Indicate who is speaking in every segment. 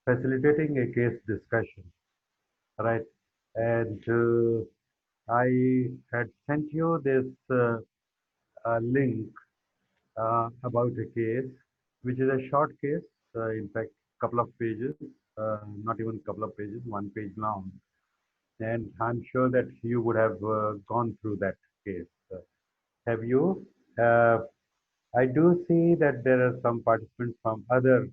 Speaker 1: facilitating a case discussion, right? And I had sent you this link about a case, which is a short case, in fact, couple of pages, not even couple of pages, 1 page long. And I'm sure that you would have gone through that case. Have you? Uh, I do see that there are some participants from other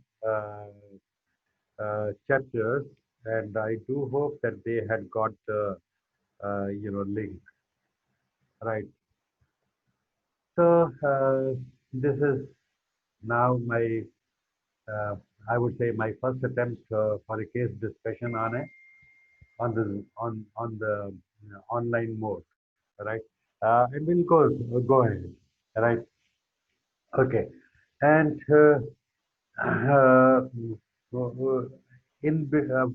Speaker 1: chapters, and I do hope that they had got the link, right? So this is now my uh, I would say my first attempt for a case discussion on the online mode, right? And we'll go ahead, right? Okay, and uh,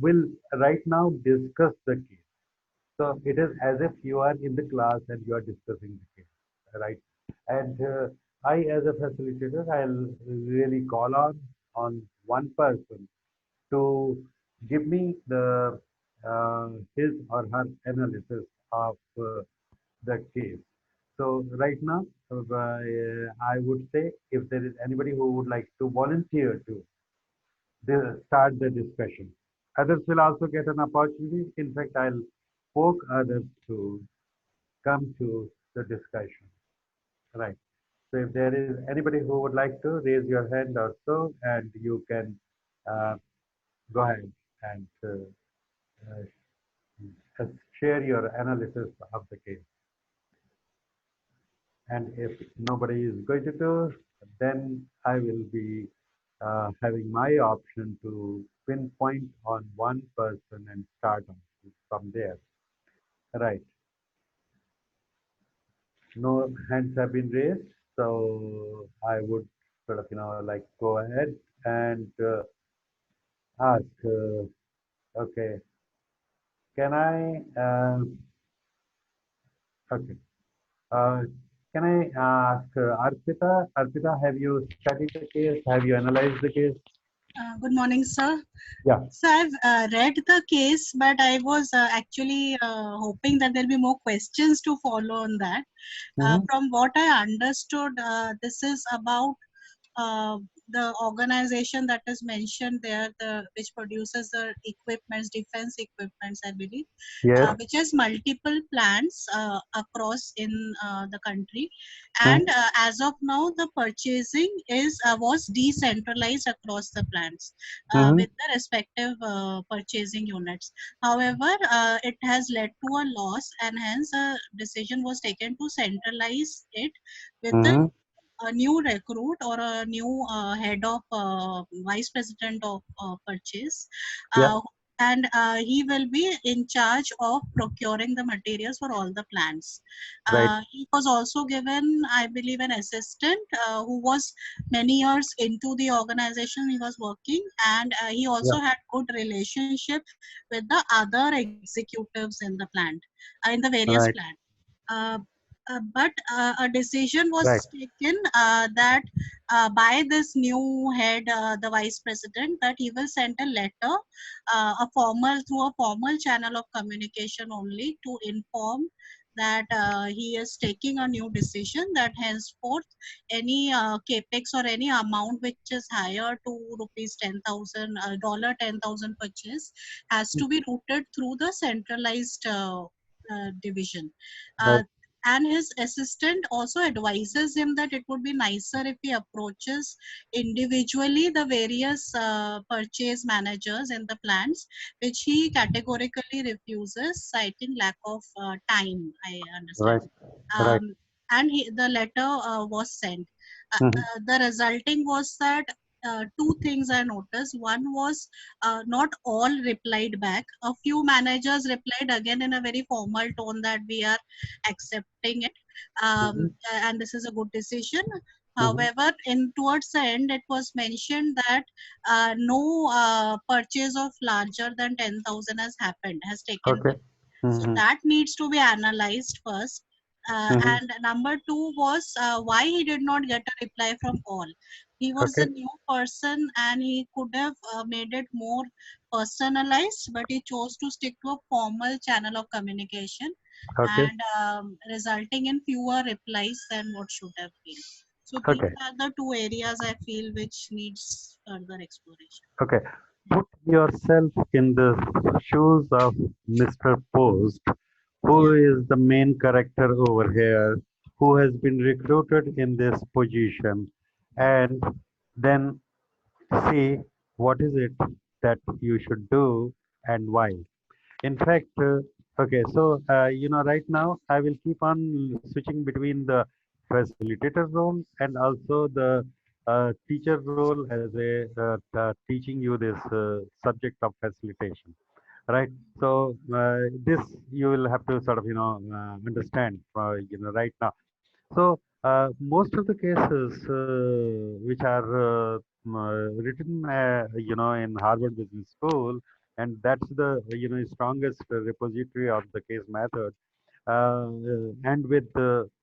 Speaker 1: will right now discuss the case. So it is as if you are in the class and you are discussing the case, right? And I, as a facilitator, I'll really call on one person to give me the his or her analysis of the case. So right now, I would say if there is anybody who would like to volunteer to start the discussion, others will also get an opportunity. In fact, I'll poke others to come to the discussion. Right. So if there is anybody who would like to raise your hand or so, and you can uh, go ahead and share your analysis of the case. And if nobody is going to do, then I will be having my option to pinpoint on one person and start on from there. Right. No hands have been raised, so I would sort of, like go ahead and ask, okay, can I, okay, uh, can I ask Arpita? Arpita, have you studied the case? Have you analyzed the case?
Speaker 2: Good morning, sir.
Speaker 1: Yeah.
Speaker 2: So I've read the case, but I was actually hoping that there'll be more questions to follow on that. From what I understood, this is about uh, the organization that is mentioned there, which produces the equipments, defense equipments, I believe,
Speaker 1: Yes.
Speaker 2: which has multiple plants across in the country, and as of now, the purchasing was decentralized across the plants with the respective purchasing units. However, it has led to a loss, and hence a decision was taken to centralize it with the a new recruit or a new head of vice president of purchase,
Speaker 1: Yeah.
Speaker 2: and he will be in charge of procuring the materials for all the plants.
Speaker 1: Right.
Speaker 2: He was also given, I believe, an assistant who was many years into the organization he was working, and he also
Speaker 1: Yeah.
Speaker 2: had good relationship with the other executives in the plant, in the various
Speaker 1: Right.
Speaker 2: plants. But a decision
Speaker 1: Right.
Speaker 2: was taken that by this new head, the vice president, that he will send a letter, through a formal channel of communication only, to inform that he is taking a new decision, that henceforth any capex or any amount which is higher to rupees 10,000 dollar 10,000 purchase has to be routed through the centralized division. Uh,
Speaker 1: Right.
Speaker 2: and his assistant also advises him that it would be nicer if he approaches individually the various purchase managers in the plants, which he categorically refuses, citing lack of time, I understand.
Speaker 1: Right. Right.
Speaker 2: um, and the letter was sent. The resulting was that two things I noticed. One was not all replied back. A few managers replied again in a very formal tone that we are accepting it, and this is a good decision. However, in towards the end, it was mentioned that no purchase of larger than 10,000 has taken
Speaker 1: Okay.
Speaker 2: place. So that needs to be analyzed first. And number two was why he did not get a reply from all. He was
Speaker 1: Okay.
Speaker 2: a new person and he could have made it more personalized, but he chose to stick to a formal channel of communication
Speaker 1: Okay.
Speaker 2: and resulting in fewer replies than what should have been. So these
Speaker 1: Okay.
Speaker 2: are the two areas I feel which needs further exploration.
Speaker 1: Okay. Put yourself in the shoes of Mr. Post, who
Speaker 2: Yeah.
Speaker 1: is the main character over here, who has been recruited in this position, and then see what is it that you should do and why. In fact, okay, so right now I will keep on switching between the facilitator role and also the teacher role as a teaching you this subject of facilitation, right? So this you will have to sort of understand right now. So most of the cases which are written in Harvard Business School, and that's the strongest repository of the case method. And with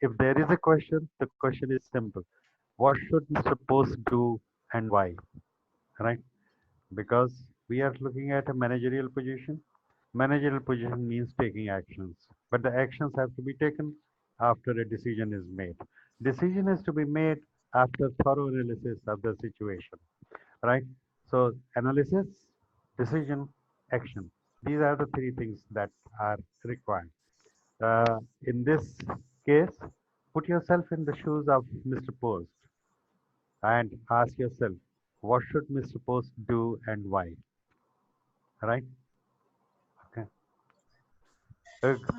Speaker 1: if there is a question, the question is simple: what should Mr. Post do and why? Right? Because we are looking at a managerial position. Managerial position means taking actions, but the actions have to be taken after a decision is made. Decision is to be made after thorough analysis of the situation, right? So analysis, decision, action. These are the three things that are required. In this case, put yourself in the shoes of Mr. Post and ask yourself, what should Mr. Post do and why? Right? Okay.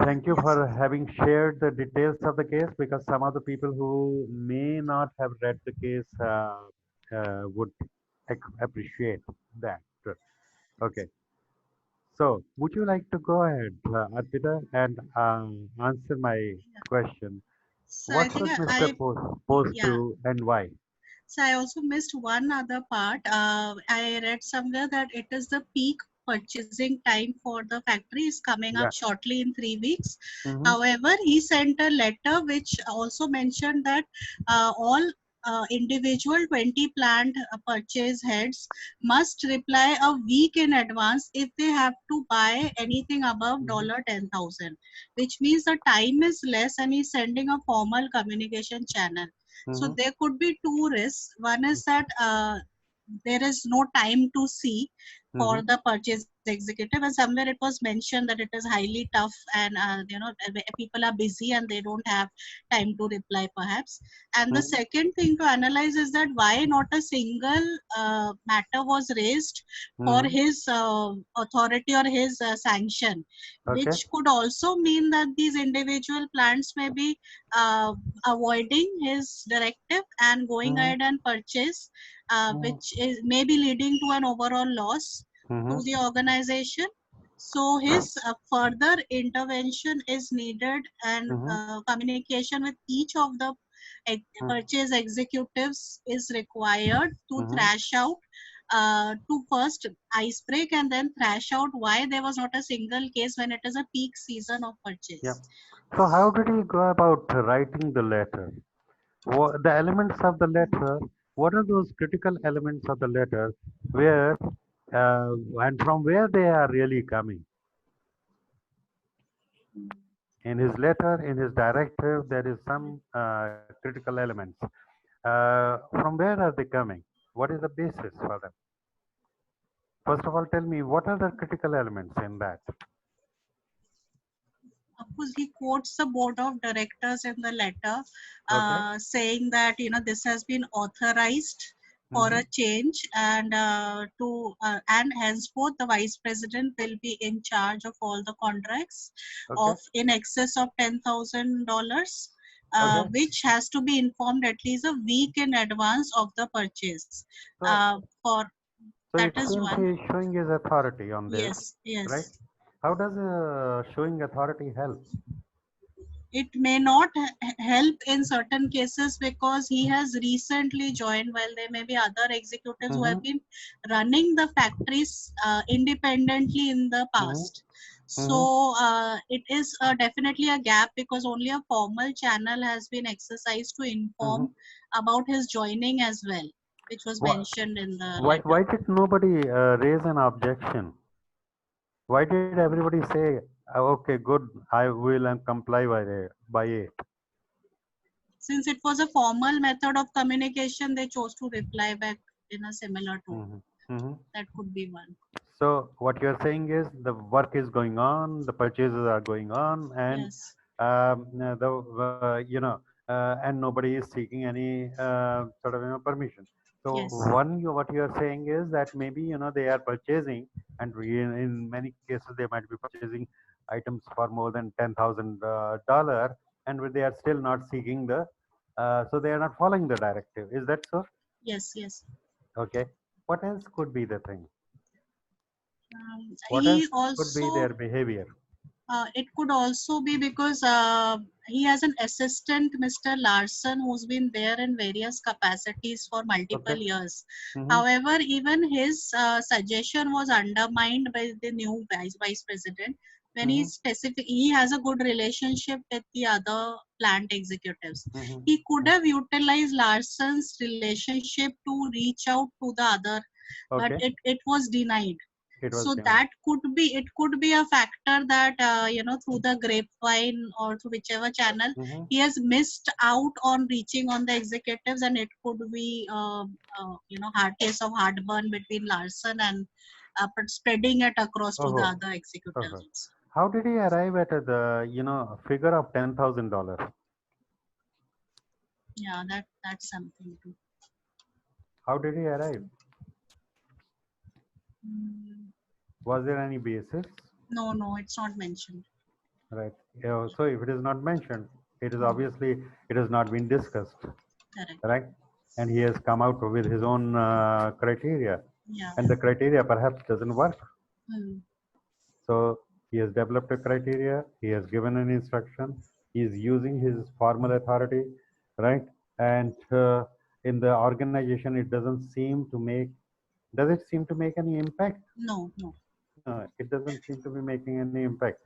Speaker 1: Thank you
Speaker 2: Yes.
Speaker 1: for having shared the details of the case, because some of the people who may not have read the case would appreciate that. Okay. So, would you like to go ahead, Arpita, and answer my question?
Speaker 2: So I
Speaker 1: What
Speaker 2: think
Speaker 1: should Mr. Post
Speaker 2: yeah.
Speaker 1: do and why?
Speaker 2: So I also missed one other part. I read somewhere that it is the peak purchasing time for the factory is coming up
Speaker 1: Yeah.
Speaker 2: shortly in 3 weeks.
Speaker 1: Mm-hmm.
Speaker 2: However, he sent a letter which also mentioned that all individual 20 planned purchase heads must reply a week in advance if they have to buy anything above
Speaker 1: Mm-hmm.
Speaker 2: $10,000, which means the time is less and he's sending a formal communication channel. So
Speaker 1: Mm-hmm.
Speaker 2: there could be two risks. One is that there is no time to see
Speaker 1: Mm-hmm.
Speaker 2: for the purchase executive, and somewhere it was mentioned that it is highly tough and people are busy and they don't have time to reply perhaps. And the
Speaker 1: Mm-hmm.
Speaker 2: second thing to analyze is that why not a single matter was raised for
Speaker 1: Mm-hmm.
Speaker 2: his authority or his sanction,
Speaker 1: Okay.
Speaker 2: which could also mean that these individual plants may be uh, avoiding his directive and going
Speaker 1: Mm-hmm.
Speaker 2: ahead and purchase,
Speaker 1: Mm-hmm.
Speaker 2: which is maybe leading to an overall loss to the
Speaker 1: Mm-hmm.
Speaker 2: organization. So his further intervention is needed, and
Speaker 1: Mm-hmm.
Speaker 2: communication with each of the purchase executives is required to
Speaker 1: Mm-hmm.
Speaker 2: thrash out, to first ice break and then thrash out why there was not a single case when it is a peak season of
Speaker 1: Yeah.
Speaker 2: purchase.
Speaker 1: So, how did he go about writing the letter? What, the elements of the letter, what are those critical elements of the letter where and from where they are really coming? In his letter, in his directive, there is some critical elements. From where are they coming? What is the basis for them? First of all, tell me what are the critical elements in that?
Speaker 2: Of course, he quotes the board of directors in the letter,
Speaker 1: Okay.
Speaker 2: saying that this has been authorized for
Speaker 1: Mm-hmm.
Speaker 2: a change, and and henceforth the vice president will be in charge of all the contracts
Speaker 1: Okay.
Speaker 2: of in excess of $10,000,
Speaker 1: Okay.
Speaker 2: which has to be informed at least a week in advance of the purchase.
Speaker 1: So,
Speaker 2: For
Speaker 1: so
Speaker 2: that
Speaker 1: it
Speaker 2: is
Speaker 1: seems he
Speaker 2: one.
Speaker 1: is showing his authority on this,
Speaker 2: Yes,
Speaker 1: right?
Speaker 2: yes.
Speaker 1: How does showing authority help?
Speaker 2: It may not help in certain cases because he has recently joined, while there may be other executives who have
Speaker 1: Mm-hmm.
Speaker 2: been running the factories independently in the
Speaker 1: Mm-hmm.
Speaker 2: past.
Speaker 1: Mm-hmm.
Speaker 2: So it is definitely a gap because only a formal channel has been exercised to
Speaker 1: Mm-hmm.
Speaker 2: inform about his joining as well. which was
Speaker 1: Why,
Speaker 2: mentioned in the
Speaker 1: why
Speaker 2: letter.
Speaker 1: did nobody raise an objection? Why did everybody say, okay, good, I will and comply by it?
Speaker 2: Since it was a formal method of communication, they chose to reply back in a similar tone.
Speaker 1: Mhm. Mhm.
Speaker 2: That could be one.
Speaker 1: So what you're saying is the work is going on, the purchases are going on, and
Speaker 2: Yes,
Speaker 1: and nobody is seeking any sort of permission. So
Speaker 2: yes,
Speaker 1: what you are saying is that maybe they are purchasing, and in many cases they might be purchasing items for more than $10,000, and they are still not seeking so they are not following the directive. Is that so?
Speaker 2: yes, yes.
Speaker 1: Okay. What else could be the thing? What else
Speaker 2: He
Speaker 1: could be their
Speaker 2: also,
Speaker 1: behavior?
Speaker 2: it could also be because he has an assistant, Mr. Larson, who's been there in various capacities for multiple
Speaker 1: Okay.
Speaker 2: years.
Speaker 1: Mm-hmm.
Speaker 2: However, even his suggestion was undermined by the new vice president when
Speaker 1: Mm-hmm.
Speaker 2: he has a good relationship with the other plant executives. He could
Speaker 1: Mm-hmm.
Speaker 2: have utilized Larson's relationship to reach out to the other, but
Speaker 1: Okay.
Speaker 2: it was denied.
Speaker 1: It was
Speaker 2: So
Speaker 1: denied.
Speaker 2: that could be a factor that through the grapevine or through whichever channel
Speaker 1: Mm-hmm.
Speaker 2: he has missed out on reaching on the executives, and it could be hard case of heartburn between Larson and but spreading it across to the
Speaker 1: Oh,
Speaker 2: other
Speaker 1: oh.
Speaker 2: executives.
Speaker 1: How did he arrive at the figure of $10,000?
Speaker 2: Yeah, that's something too.
Speaker 1: How did he arrive?
Speaker 2: Mm,
Speaker 1: Was there any basis?
Speaker 2: no, no, it's not mentioned.
Speaker 1: Right. Yeah, so if it is not mentioned, it is
Speaker 2: Mm,
Speaker 1: obviously it has not been discussed,
Speaker 2: correct.
Speaker 1: right? And he has come out with his own criteria,
Speaker 2: Yeah.
Speaker 1: and the criteria perhaps doesn't work.
Speaker 2: Mm,
Speaker 1: So he has developed a criteria, he has given an instruction, he is using his formal authority, right? And in the organization, it doesn't seem to make, does it seem to make any impact?
Speaker 2: no, no.
Speaker 1: No, it doesn't seem to be making any impact.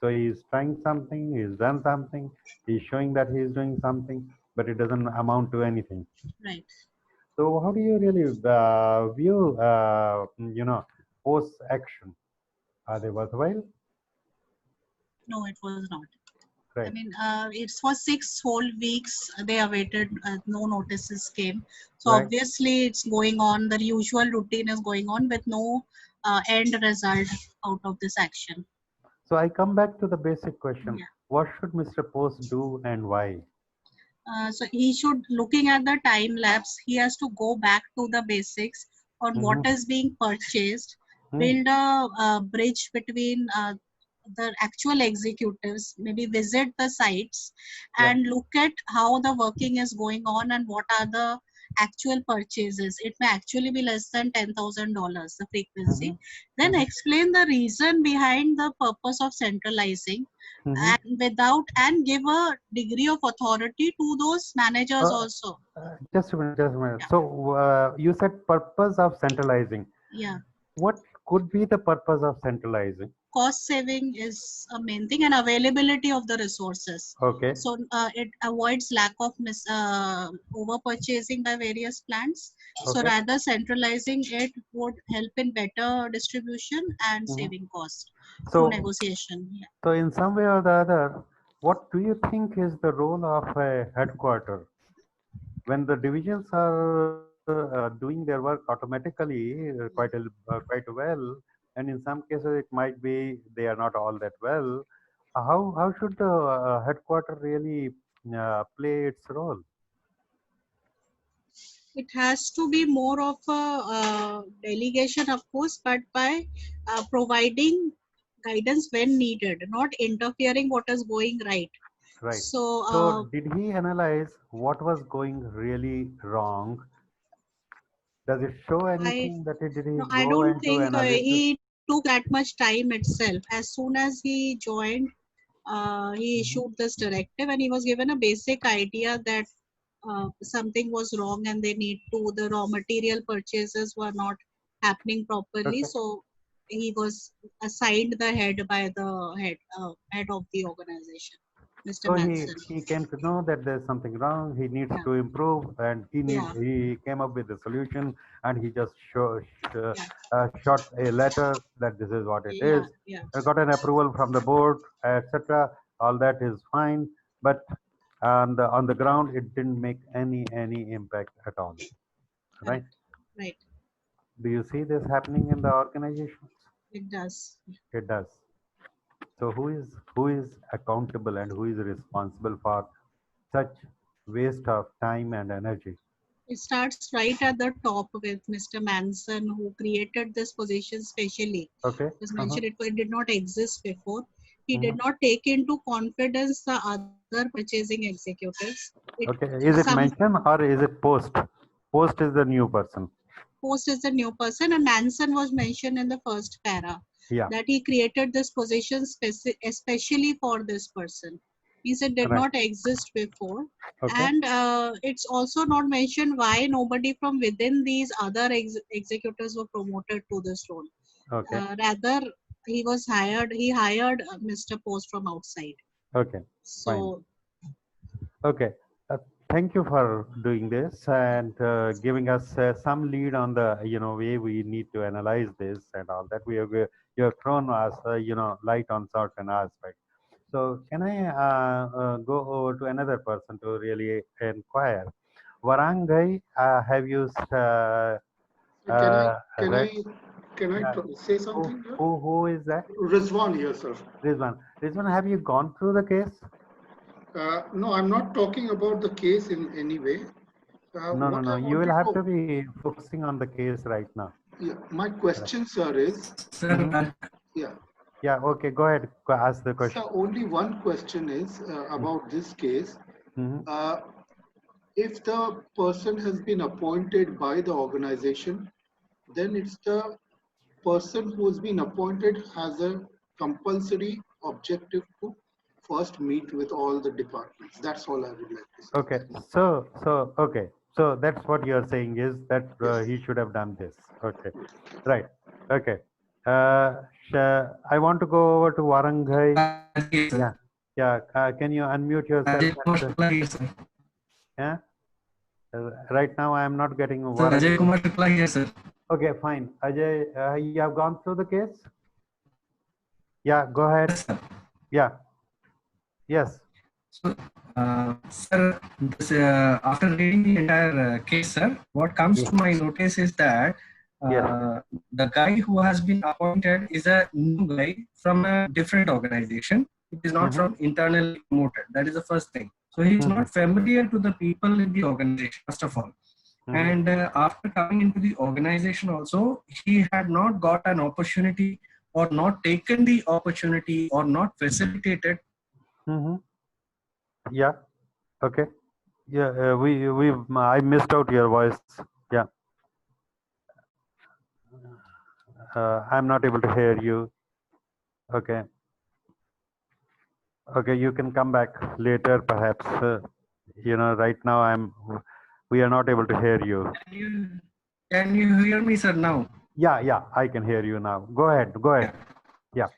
Speaker 1: So he's trying something, he's done something, he's showing that he's doing something, but it doesn't amount to anything.
Speaker 2: Right.
Speaker 1: So how do you really view, post action? Are they worthwhile?
Speaker 2: No, it was not. I
Speaker 1: Right.
Speaker 2: mean, it's for 6 whole weeks they awaited, no notices came. So
Speaker 1: Right.
Speaker 2: obviously it's going on. The usual routine is going on with no end result out of this action.
Speaker 1: So I come back to the basic question.
Speaker 2: Yeah.
Speaker 1: What should Mr. Post do and why?
Speaker 2: So he should, looking at the time lapse, he has to go back to the basics on what
Speaker 1: Mm-hmm.
Speaker 2: is being purchased,
Speaker 1: Hmm.
Speaker 2: build a bridge between the actual executives, maybe visit the sites
Speaker 1: Yeah.
Speaker 2: and look at how the working is going on and what are the actual purchases. It may actually be less than $10,000, the
Speaker 1: Mm-hmm.
Speaker 2: frequency. Then
Speaker 1: Mm-hmm.
Speaker 2: explain the reason behind the purpose of centralizing,
Speaker 1: Mm-hmm.
Speaker 2: and without, and give a degree of authority to those managers
Speaker 1: Uh,
Speaker 2: also.
Speaker 1: just a minute, just a minute.
Speaker 2: Yeah,
Speaker 1: So you said purpose of centralizing.
Speaker 2: yeah.
Speaker 1: What could be the purpose of centralizing?
Speaker 2: Cost saving is a main thing, and availability of the resources.
Speaker 1: Okay.
Speaker 2: So it avoids lack of over purchasing by various plants. So
Speaker 1: Okay.
Speaker 2: rather centralizing it would help in better distribution and
Speaker 1: Mm-hmm.
Speaker 2: saving cost through
Speaker 1: So,
Speaker 2: negotiation. Yeah.
Speaker 1: so in some way or the other, what do you think is the role of a headquarter when the divisions are doing their work automatically quite well, and in some cases it might be they are not all that well. How should the headquarter really play its role?
Speaker 2: It has to be more of a delegation, of course, but by providing guidance when needed, not interfering what is going right.
Speaker 1: Right.
Speaker 2: So
Speaker 1: So did he analyze what was going really wrong? Does it show
Speaker 2: I
Speaker 1: anything that did he
Speaker 2: no, I
Speaker 1: go
Speaker 2: don't
Speaker 1: and do
Speaker 2: think
Speaker 1: analysis?
Speaker 2: he took that much time itself. As soon as he joined, he
Speaker 1: Mhm.
Speaker 2: issued this directive, and he was given a basic idea that something was wrong and they need to, the raw material purchases were not happening properly.
Speaker 1: Okay.
Speaker 2: So he was assigned the head by the head of the organization. Mr.
Speaker 1: So
Speaker 2: Manson.
Speaker 1: he came to know that there's something wrong. He needs
Speaker 2: Yeah.
Speaker 1: to improve, and
Speaker 2: Yeah.
Speaker 1: he came up with a solution, and he just
Speaker 2: Yeah.
Speaker 1: shot a letter that this is what it
Speaker 2: Yeah.
Speaker 1: is.
Speaker 2: Yeah.
Speaker 1: Got an approval from the board, etc. All that is fine, but on the ground, it didn't make any impact at all. Right?
Speaker 2: Correct. Right.
Speaker 1: Do you see this happening in the organizations?
Speaker 2: It does.
Speaker 1: It does. So who is accountable and who is responsible for such waste of time and energy?
Speaker 2: It starts right at the top with Mr. Manson, who created this position specially.
Speaker 1: Okay.
Speaker 2: As mentioned, it did not exist before. He did
Speaker 1: Mhm.
Speaker 2: not take into confidence the other purchasing executives. It
Speaker 1: Okay. Is it
Speaker 2: some
Speaker 1: mentioned or is it post? Post is the new person.
Speaker 2: Post is the new person, and Manson was mentioned in the first para
Speaker 1: Yeah.
Speaker 2: that he created this position especially for this person. He said did
Speaker 1: Right.
Speaker 2: not exist before,
Speaker 1: Okay.
Speaker 2: and it's also not mentioned why nobody from within these other executors were promoted to this role.
Speaker 1: Okay.
Speaker 2: Rather, he hired Mr. Post from outside.
Speaker 1: Okay. Fine.
Speaker 2: So
Speaker 1: Okay. Thank you for doing this and giving us some lead on the way we need to analyze this and all that. You have thrown us light on certain aspects. So can I go over to another person to really inquire? Warangai, have you
Speaker 3: Can I can
Speaker 1: read?
Speaker 3: I can I
Speaker 1: Yeah.
Speaker 3: say something here?
Speaker 1: Who is that?
Speaker 3: Rizwan here, sir.
Speaker 1: Rizwan. Rizwan, have you gone through the case?
Speaker 3: No, I'm not talking about the case in any way.
Speaker 1: No, no,
Speaker 3: What
Speaker 1: no.
Speaker 3: I
Speaker 1: You will
Speaker 3: wanted
Speaker 1: have
Speaker 3: to,
Speaker 1: to be focusing on the case right now.
Speaker 3: yeah, my
Speaker 1: Right.
Speaker 3: question, sir, is,
Speaker 1: Mhm.
Speaker 3: yeah,
Speaker 1: Yeah. Okay. Go ahead. Ask the
Speaker 3: sir,
Speaker 1: question.
Speaker 3: only one question is about this case.
Speaker 1: Mm-hmm.
Speaker 3: Uh, if the person has been appointed by the organization, then it's the person who has been appointed has a compulsory objective to first meet with all the departments. That's all I would like to say.
Speaker 1: Okay. Okay. So that's what you're saying is that
Speaker 3: Yes.
Speaker 1: he should have done this. Okay. Right. Okay. I want to go over to Warangai.
Speaker 4: Yes, sir.
Speaker 1: Yeah. Yeah. Can you unmute yourself?
Speaker 4: Ajay Kumar
Speaker 1: And,
Speaker 4: Shukla here, sir.
Speaker 1: yeah. Right now, I am not getting
Speaker 4: Sir, Ajay
Speaker 1: Warangai.
Speaker 4: Kumar Shukla here, sir.
Speaker 1: Okay. Fine. Ajay, you have gone through the case. Yeah. Go ahead.
Speaker 4: Yes, sir.
Speaker 1: Yeah. Yes.
Speaker 4: So, sir, this, after reading the entire case, sir, what comes
Speaker 1: Yeah.
Speaker 4: to my notice is that
Speaker 1: Yes.
Speaker 4: the guy who has been appointed is a new guy from a different organization. It is not
Speaker 1: Mhm.
Speaker 4: from internally promoted. That is the first thing. So he is
Speaker 1: Mhm.
Speaker 4: not familiar to the people in the organization, first of all.
Speaker 1: Mhm.
Speaker 4: And after coming into the organization also, he had not got an opportunity or not taken the opportunity or not facilitated.
Speaker 1: Mm-hmm. Yeah. Okay. Yeah. I missed out your voice. Yeah. I'm not able to hear you. Okay. Okay. You can come back later, perhaps. Right now we are not able to hear you.
Speaker 4: Can you hear me, sir, now?
Speaker 1: Yeah. Yeah. I can hear you now. Go ahead. Go ahead. Yeah.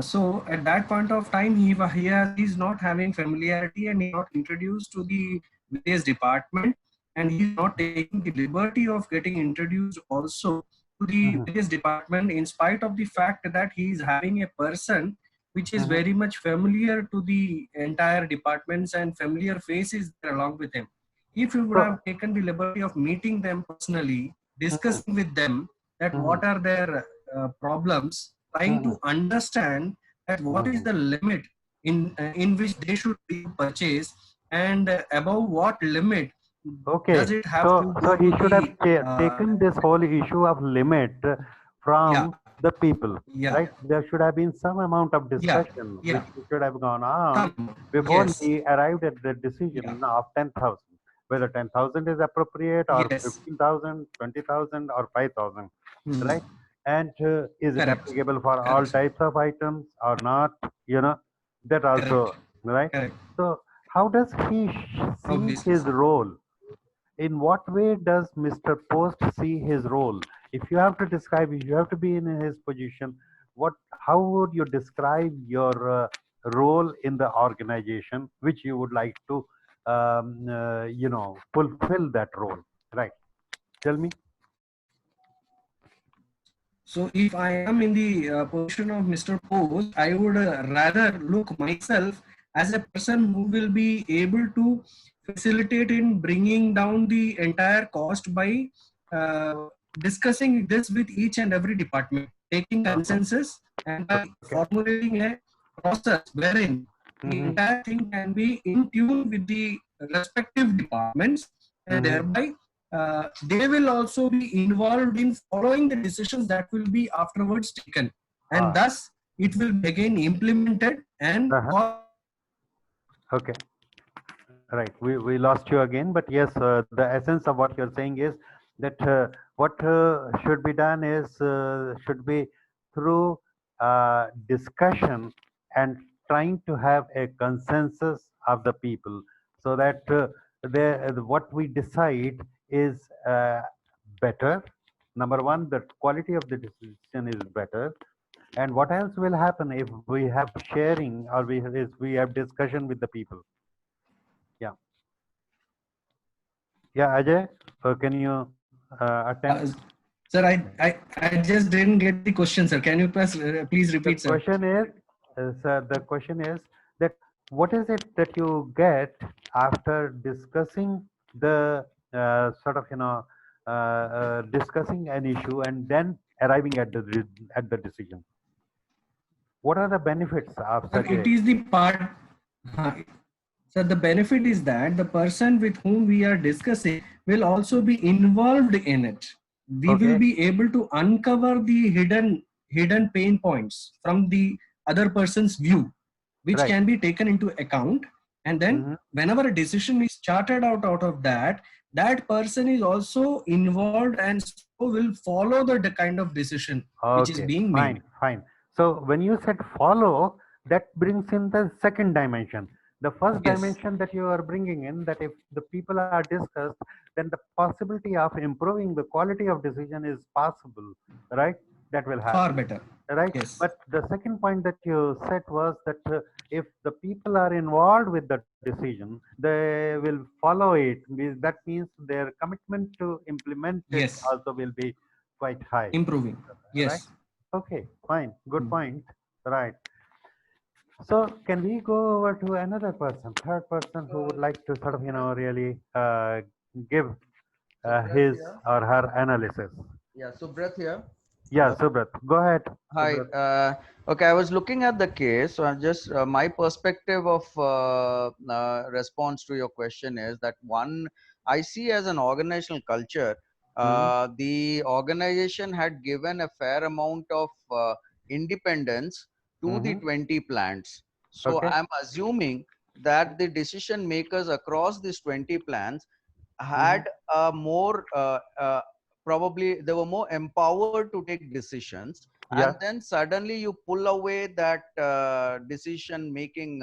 Speaker 4: So at that point of time, he's not having familiarity and he's not introduced to the various department, and he's not taking the liberty of getting introduced also to the
Speaker 1: Mhm.
Speaker 4: various department, in spite of the fact that he is having a person which is
Speaker 1: Mhm.
Speaker 4: very much familiar to the entire departments and familiar faces there along with him. If you would
Speaker 1: So.
Speaker 4: have taken the liberty of meeting them personally,
Speaker 1: Mhm.
Speaker 4: discussing with them that
Speaker 1: Mhm.
Speaker 4: what are their problems, trying to
Speaker 1: Mhm.
Speaker 4: understand that what is
Speaker 1: Mhm.
Speaker 4: the limit in which they should be purchased, and above what limit does
Speaker 1: Okay.
Speaker 4: it have
Speaker 1: So
Speaker 4: to
Speaker 1: so
Speaker 4: go
Speaker 1: he
Speaker 4: to
Speaker 1: should have
Speaker 4: the
Speaker 1: taken this whole issue of limit
Speaker 4: yeah,
Speaker 1: from the people,
Speaker 4: yeah,
Speaker 1: right? There should have been some amount of
Speaker 4: yeah,
Speaker 1: discussion
Speaker 4: yeah,
Speaker 1: which should have gone on
Speaker 4: come,
Speaker 1: before
Speaker 4: yes,
Speaker 1: he arrived at the
Speaker 4: yeah,
Speaker 1: decision of 10,000, whether 10,000 is appropriate or
Speaker 4: yes,
Speaker 1: 15,000, 20,000 or 5,000,
Speaker 4: hmm,
Speaker 1: right? And is it
Speaker 4: correct,
Speaker 1: applicable for all
Speaker 4: correct, sir.
Speaker 1: types of items or not? That
Speaker 4: Correct,
Speaker 1: also, right?
Speaker 4: correct,
Speaker 1: So how does he see
Speaker 4: obviously,
Speaker 1: his
Speaker 4: sir.
Speaker 1: role? In what way does Mr. Post see his role? If you have to describe, if you have to be in his position, how would you describe your role in the organization which you would like to fulfill that role, right? Tell me.
Speaker 4: So if I am in the position of Mr. Post, I would rather look myself as a person who will be able to facilitate in bringing down the entire cost by discussing this with each and every department, taking consensus and by formulating a process wherein the entire thing can be in tune with the respective departments, and thereby they will also be involved in following the decisions that will be afterwards taken, and thus it will be again implemented and
Speaker 1: Okay, right, we lost you again, but yes, the essence of what you're saying is that what should be done is should be through discussion and trying to have a consensus of the people, so that what we decide is better. Number one, the quality of the decision is better. And what else will happen if we have sharing, or we have discussion with the people? Yeah. Yeah, Ajay, can you attend?
Speaker 4: Sir, I just didn't get the question, sir. Can you please repeat, sir?
Speaker 1: The question is that what is it that you get after discussing the discussing an issue and then arriving at the decision? What are the benefits of such
Speaker 4: It is the part. So the benefit is that the person with whom we are discussing will also be involved in it. We will be able to uncover the hidden pain points from the other person's view, which can be taken into account. And then whenever a decision is charted out of that, that person is also involved and so will follow the kind of decision which is being made.
Speaker 1: Fine. So when you said follow, that brings in the second dimension. The first dimension that you are bringing in, that if the people are discussed, then the possibility of improving the quality of decision is possible, right? That will happen.
Speaker 4: Far better.
Speaker 1: Right?
Speaker 4: Yes.
Speaker 1: But the second point that you said was that if the people are involved with the decision, they will follow it. That means their commitment to implement it also will be quite high.
Speaker 4: Improving. Yes.
Speaker 1: Right? Okay, fine. Good point. Right. So can we go over to another person, third person, who would like to sort of, really give his or her analysis?
Speaker 5: Yeah, Subrat here.
Speaker 1: Yeah, Subrat, go ahead.
Speaker 5: Hi. Okay, I was looking at the case. So I'm just my perspective of response to your question is that one, I see as an organizational culture, the organization had given a fair amount of independence to the 20 plants. So I'm assuming that the decision makers across these 20 plants had more probably they were more empowered to take decisions, and then suddenly you pull away that decision making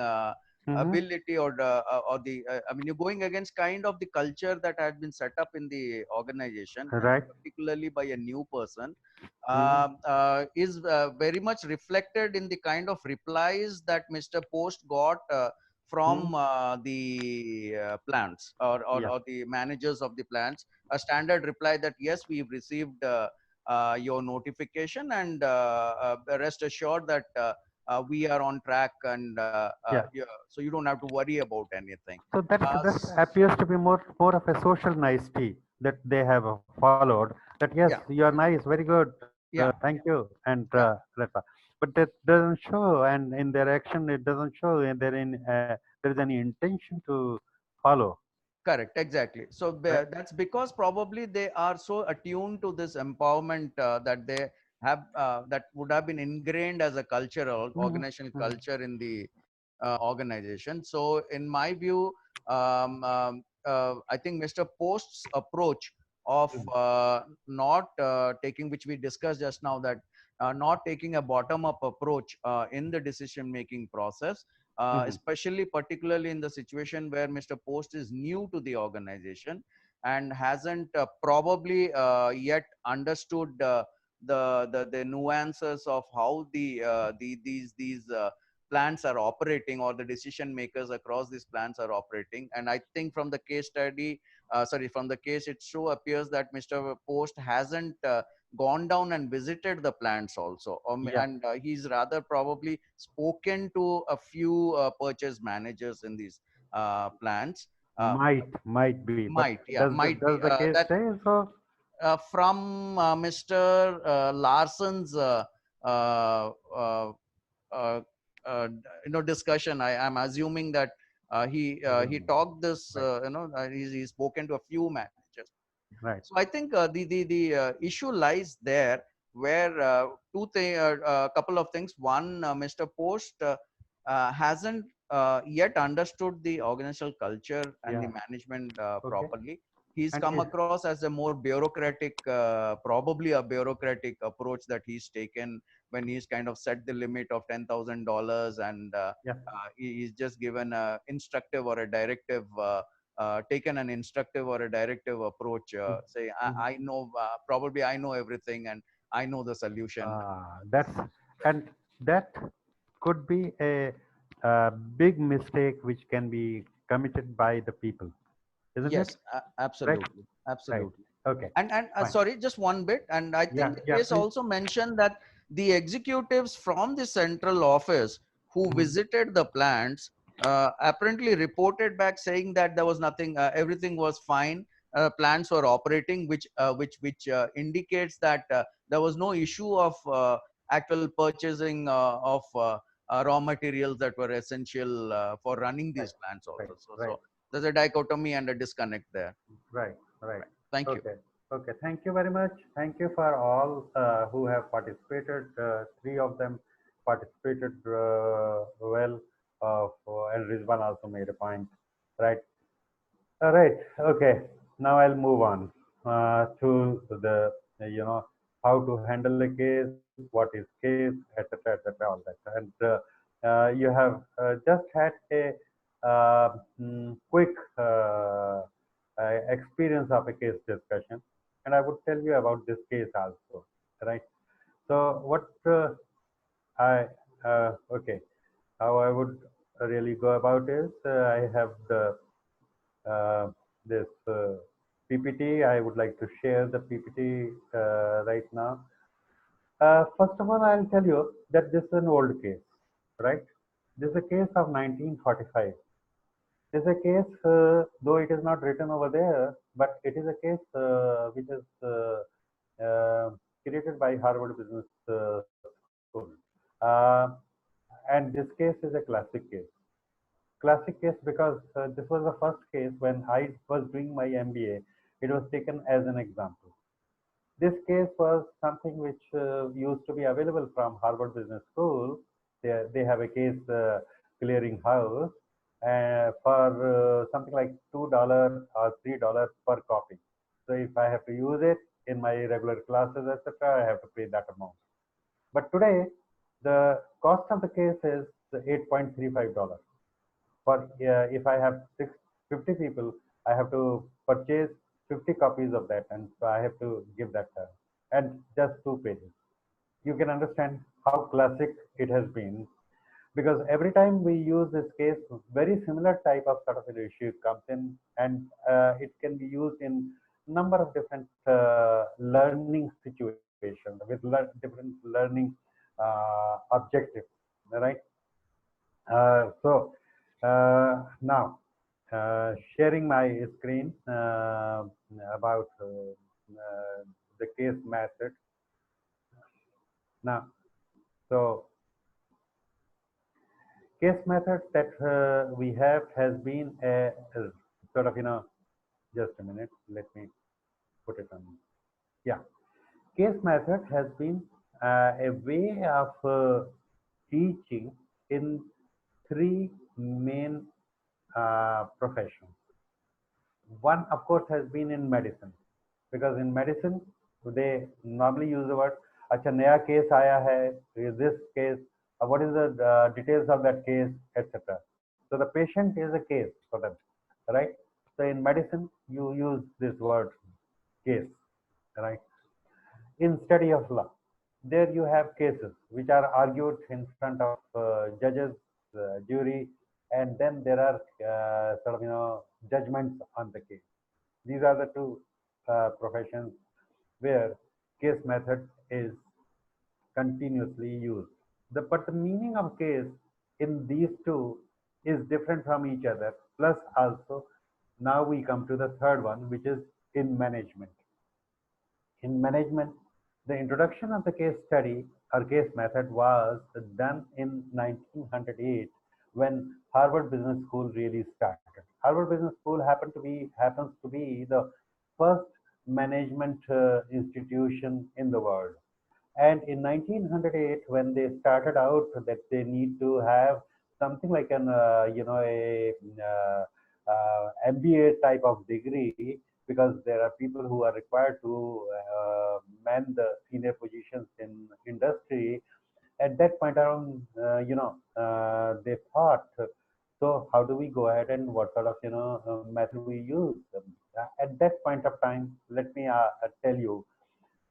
Speaker 5: ability or the I mean, you're going against kind of the culture that had been set up in the organization,
Speaker 1: right,
Speaker 5: particularly by a new person, is very much reflected in the kind of replies that Mr. Post got from the plants or the managers of the plants. A standard reply that yes, we've received your notification, and rest assured that we are on track, and so you don't have to worry about anything.
Speaker 1: So that appears to be more of a social nicety that they have followed. That yes, you are nice, very good, thank you, and but that doesn't show, and in their action, it doesn't show there is any intention to follow.
Speaker 5: Correct, exactly. So that's because probably they are so attuned to this empowerment that they have that would have been ingrained as a cultural organizational culture in the organization. So in my view, I think Mr. Post's approach of not taking, which we discussed just now, that not taking a bottom-up approach in the decision-making process, especially particularly in the situation where Mr. Post is new to the organization and hasn't probably yet understood the nuances of how these plants are operating, or the decision makers across these plants are operating. And I think from the case study, from the case, it so appears that Mr. Post hasn't gone down and visited the plants also,
Speaker 1: Yeah,
Speaker 5: and he's rather probably spoken to a few purchase managers in these plants. Uh,
Speaker 1: might be, but
Speaker 5: might, yeah, might be
Speaker 1: does the case
Speaker 5: that
Speaker 1: say so?
Speaker 5: from Mr. Larson's uh, uh, uh, discussion, I am assuming that he talked this,
Speaker 1: Right,
Speaker 5: he's spoken to a few managers.
Speaker 1: right.
Speaker 5: So I think the issue lies there, where a couple of things. One, Mr. Post hasn't yet understood the organizational culture and the
Speaker 1: Yeah.
Speaker 5: management
Speaker 1: Okay.
Speaker 5: properly. He's
Speaker 1: And
Speaker 5: come across as a more bureaucratic, probably a bureaucratic approach that he's taken when he's kind of set the limit of $10,000, and
Speaker 1: yeah.
Speaker 5: he's just given a instructive or a directive. Taken an instructive or a directive approach, say,
Speaker 1: Mhm.
Speaker 5: I know, probably I know everything and I know the solution.
Speaker 1: That's and that could be a big mistake which can be committed by the people, isn't it?
Speaker 5: Yes,
Speaker 1: Right,
Speaker 5: absolutely,
Speaker 1: right.
Speaker 5: absolutely.
Speaker 1: Okay,
Speaker 5: And
Speaker 1: fine.
Speaker 5: sorry, just one bit. And I
Speaker 1: Yeah,
Speaker 5: think the
Speaker 1: yeah,
Speaker 5: case
Speaker 1: please.
Speaker 5: also mentioned that the executives from the central office who
Speaker 1: Mhm.
Speaker 5: visited the plants apparently reported back saying that there was nothing, everything was fine. Plants were operating, which indicates that there was no issue of actual purchasing of raw materials that were essential for running
Speaker 1: Right,
Speaker 5: these plants
Speaker 1: right,
Speaker 5: also. So,
Speaker 1: right,
Speaker 5: so there's a dichotomy and a disconnect there.
Speaker 1: right, right.
Speaker 5: Right. Thank you.
Speaker 1: Okay, okay. Thank you very much. Thank you for all who have participated. Three of them participated well, and Rizwan also made a point. Right. All right. Okay. Now I'll move on to the how to handle a case, what is case, etc., all that. And you have just had a quick experience of a case discussion, and I would tell you about this case also. Right. So what I okay, how I would really go about is I have the this PPT. I would like to share the PPT right now. First of all, I'll tell you that this is an old case, right? This is a case of 1945. This is a case, though it is not written over there, but it is a case which is created by Harvard Business School. Uh, and this case is a classic case. Classic case because this was the first case when I was doing my MBA. It was taken as an example. This case was something which used to be available from Harvard Business School. They have a case clearing house for something like $2 or $3 per copy. So if I have to use it in my regular classes, etc., I have to pay that amount. But today, the cost of the case is $8.35. For if I have 50 people, I have to purchase 50 copies of that, and so I have to give that and just 2 pages. You can understand how classic it has been, because every time we use this case, very similar type of sort of an issue comes in, and it can be used in number of different learning situations with different learning objectives, right? So now sharing my screen about the case method. Now, so case method that we have has been a sort of, just a minute, let me put it on. Yeah, case method has been a way of teaching in three main professions. One, of course, has been in medicine, because in medicine they normally use the word अच्छा नया case आया है, this case, what is the details of that case, etc. So the patient is a case for them, right? So in medicine you use this word case, right? In study of law, there you have cases which are argued in front of judges jury, and then there are sort of judgments on the case. These are the two professions where case method is continuously used. But the meaning of case in these two is different from each other. Plus, also, now we come to the third one, which is in management. In management, the introduction of the case study or case method was done in 1908 when Harvard Business School really started. Harvard Business School happens to be the first management institution in the world. And in 1908, when they started out that they need to have something like an, MBA type of degree, because there are people who are required to man the senior positions in industry. At that point around, they thought, so how do we go ahead and what sort of, method we use? At that point of time, let me tell you,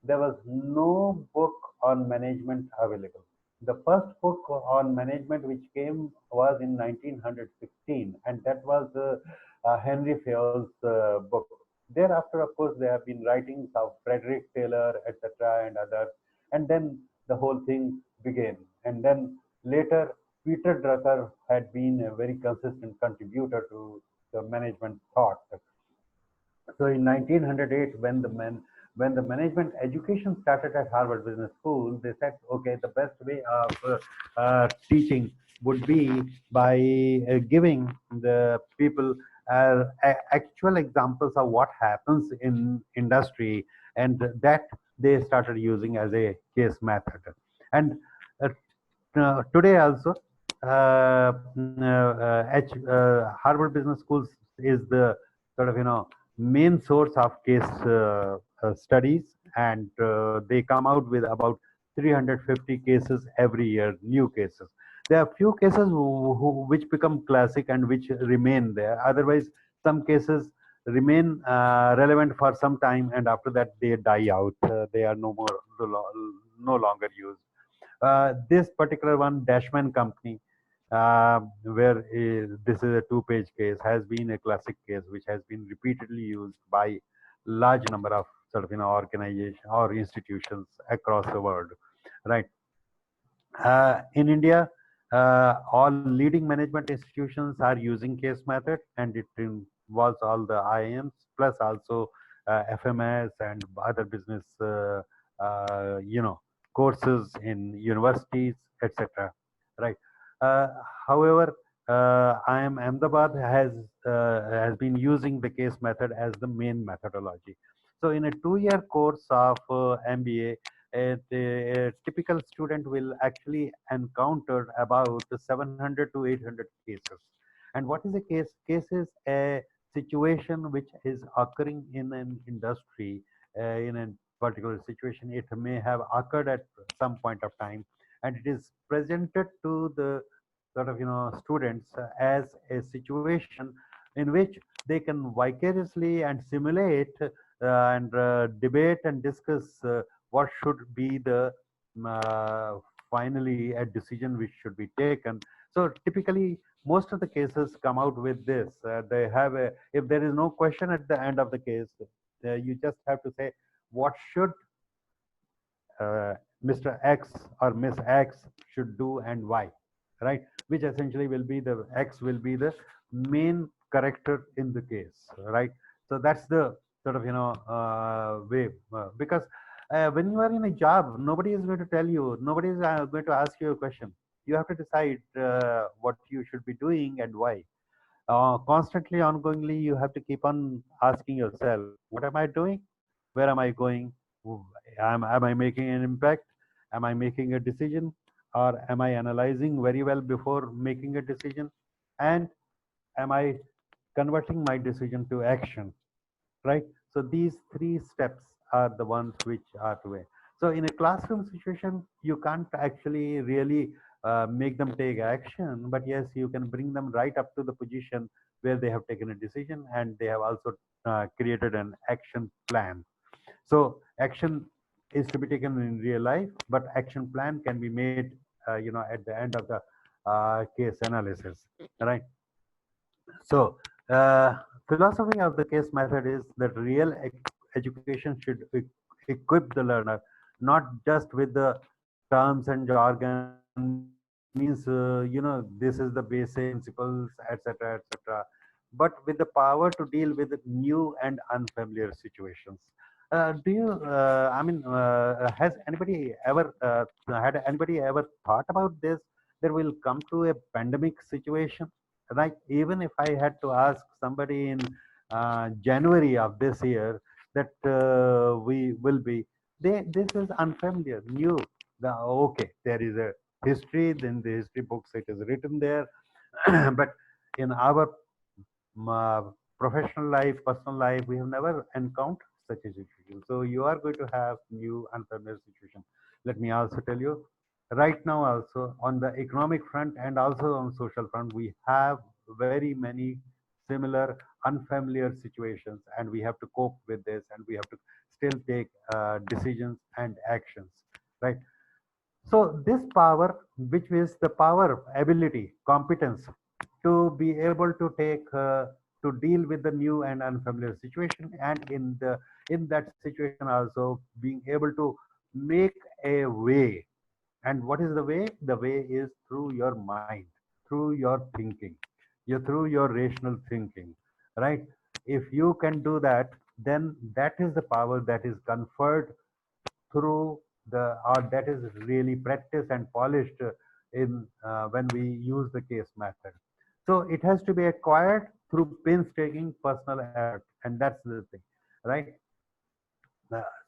Speaker 1: there was no book on management available. The first book on management which came was in 1916, and that was Henry Fayol's book. Thereafter, of course, there have been writings of Frederick Taylor, etc., and others, and then the whole thing began. And then later, Peter Drucker had been a very consistent contributor to the management thought. So in 1908, when the management education started at Harvard Business School, they said, okay, the best way of teaching would be by giving the people actual examples of what happens in industry, and that they started using as a case method. And today also, Harvard Business Schools is the sort of main source of case studies, and they come out with about 350 cases every year, new cases. There are few cases which become classic and which remain there. Otherwise, some cases remain relevant for some time, and after that they die out. They are no longer used. This particular one, Dashman Company, where this is a two-page case, has been a classic case which has been repeatedly used by large number of sort of organizations or institutions across the world, right? In India, all leading management institutions are using case method, and it involves all the IIMs plus also FMS and other business, courses in universities, etc. Right. Uh, However, IIM Ahmedabad has been using the case method as the main methodology. So, in a 2-year course of MBA, a typical student will actually encounter about 700 to 800 cases. And what is a case? Case is a situation which is occurring in an industry, in a particular situation. It may have occurred at some point of time, and it is presented to the sort of students as a situation in which they can vicariously and simulate and debate and discuss what should be the uh, finally a decision which should be taken. So typically most of the cases come out with this. They have a, if there is no question at the end of the case, you just have to say what should uh, Mr. X or Miss X should do and why, right? Which essentially will be the X will be the main character in the case, right? So that's the sort of way, because when you are in a job, nobody is going to tell you, nobody is going to ask you a question. You have to decide what you should be doing and why. Constantly, ongoingly, you have to keep on asking yourself, what am I doing? Where am I going? Am I making an impact? Am I making a decision? Or am I analyzing very well before making a decision? And am I converting my decision to action? Right? So these three steps are the ones which are to it. So in a classroom situation, you can't actually really make them take action, but yes, you can bring them right up to the position where they have taken a decision and they have also created an action plan. So action is to be taken in real life, but action plan can be made, at the end of the case analysis, right? So, philosophy of the case method is that real education should equip the learner not just with the terms and jargon, means this is the basic principles, etc., etc., but with the power to deal with new and unfamiliar situations. Do you? Has anybody ever had anybody ever thought about this? There will come to a pandemic situation, right? Even if I had to ask somebody in January of this year that we will be, this is unfamiliar, new. Okay, there is a history, then the history books it is written there, but in our uh, professional life, personal life, we have never encountered such a situation. So you are going to have new unfamiliar situation. Let me also tell you, right now also on the economic front and also on social front, we have very many similar unfamiliar situations, and we have to cope with this, and we have to still take decisions and actions, right? So this power, which is the power, ability, competence to be able to take to deal with the new and unfamiliar situation, and in that situation also being able to make a way. And what is the way? The way is through your mind, through your thinking, through your rational thinking, right? If you can do that, then that is the power that is conferred through the, or that is really practiced and polished in when we use the case method. So it has to be acquired through painstaking personal effort, and that's the thing, right?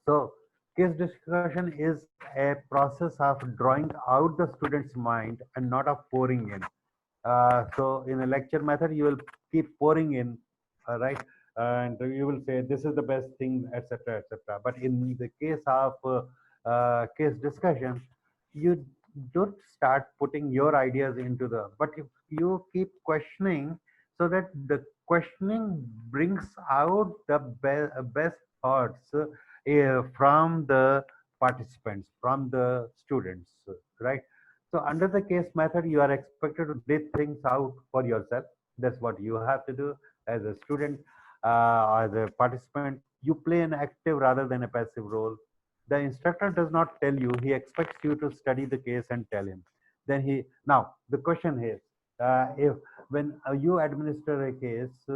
Speaker 1: So case discussion is a process of drawing out the student's mind and not of pouring in. So in a lecture method, you will keep pouring in, right? And you will say this is the best thing, etc., etc. But in the case of case discussion, you don't start putting your ideas into the. But if you keep questioning, so that the questioning brings out the best thoughts from the participants, from the students, right? So under the case method, you are expected to dig things out for yourself. That's what you have to do as a student, as a participant. You play an active rather than a passive role. The instructor does not tell you; he expects you to study the case and tell him. Then now the question is, if when you administer a case,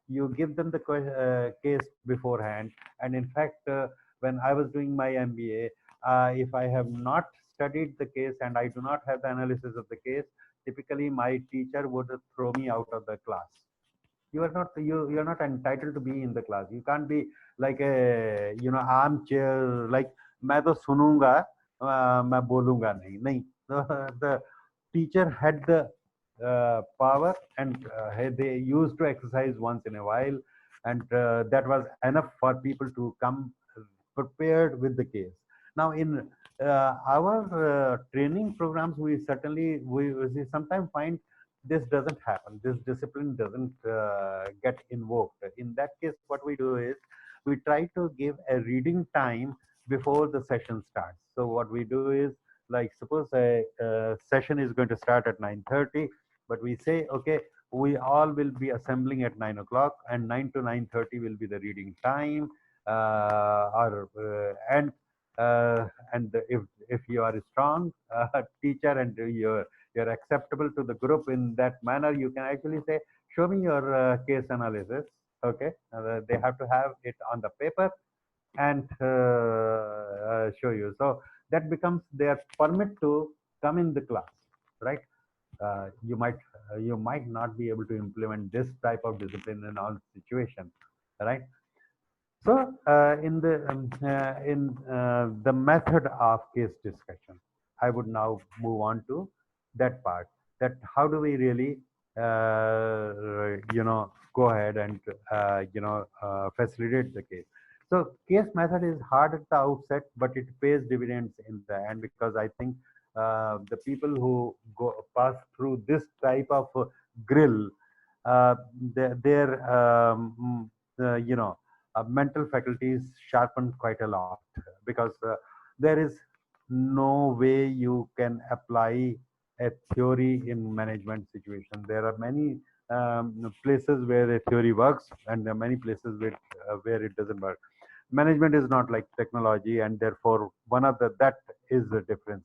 Speaker 1: you give them the case beforehand, and in fact, when I was doing my MBA, if I have not studied the case and I do not have the analysis of the case, typically my teacher would throw me out of the class. You are not entitled to be in the class. You can't be like a armchair, like मैं तो सुनूंगा मैं बोलूंगा नहीं नहीं. The teacher had the power, and they used to exercise once in a while, and that was enough for people to come prepared with the case. Now in our training programs, we sometimes find this doesn't happen. This discipline doesn't get invoked. In that case, what we do is we try to give a reading time before the session starts. So what we do is, like, suppose a session is going to start at 9:30, but we say, okay, we all will be assembling at 9 o'clock, and 9 to 9:30 will be the reading time. Or and if you are a strong teacher and you're acceptable to the group in that manner, you can actually say, show me your case analysis. Okay, they have to have it on the paper and show you. So that becomes their permit to come in the class, right? You might not be able to implement this type of discipline in all situations, right? So in the method of case discussion, I would now move on to that part. That how do we really go ahead and facilitate the case. So case method is hard at the outset, but it pays dividends in the end, because I think the people who pass through this type of grill, their mental faculties sharpen quite a lot, because there is no way you can apply a theory in management situation. There are many places where a theory works, and there are many places where it doesn't work. Management is not like technology, and therefore one of that is the difference.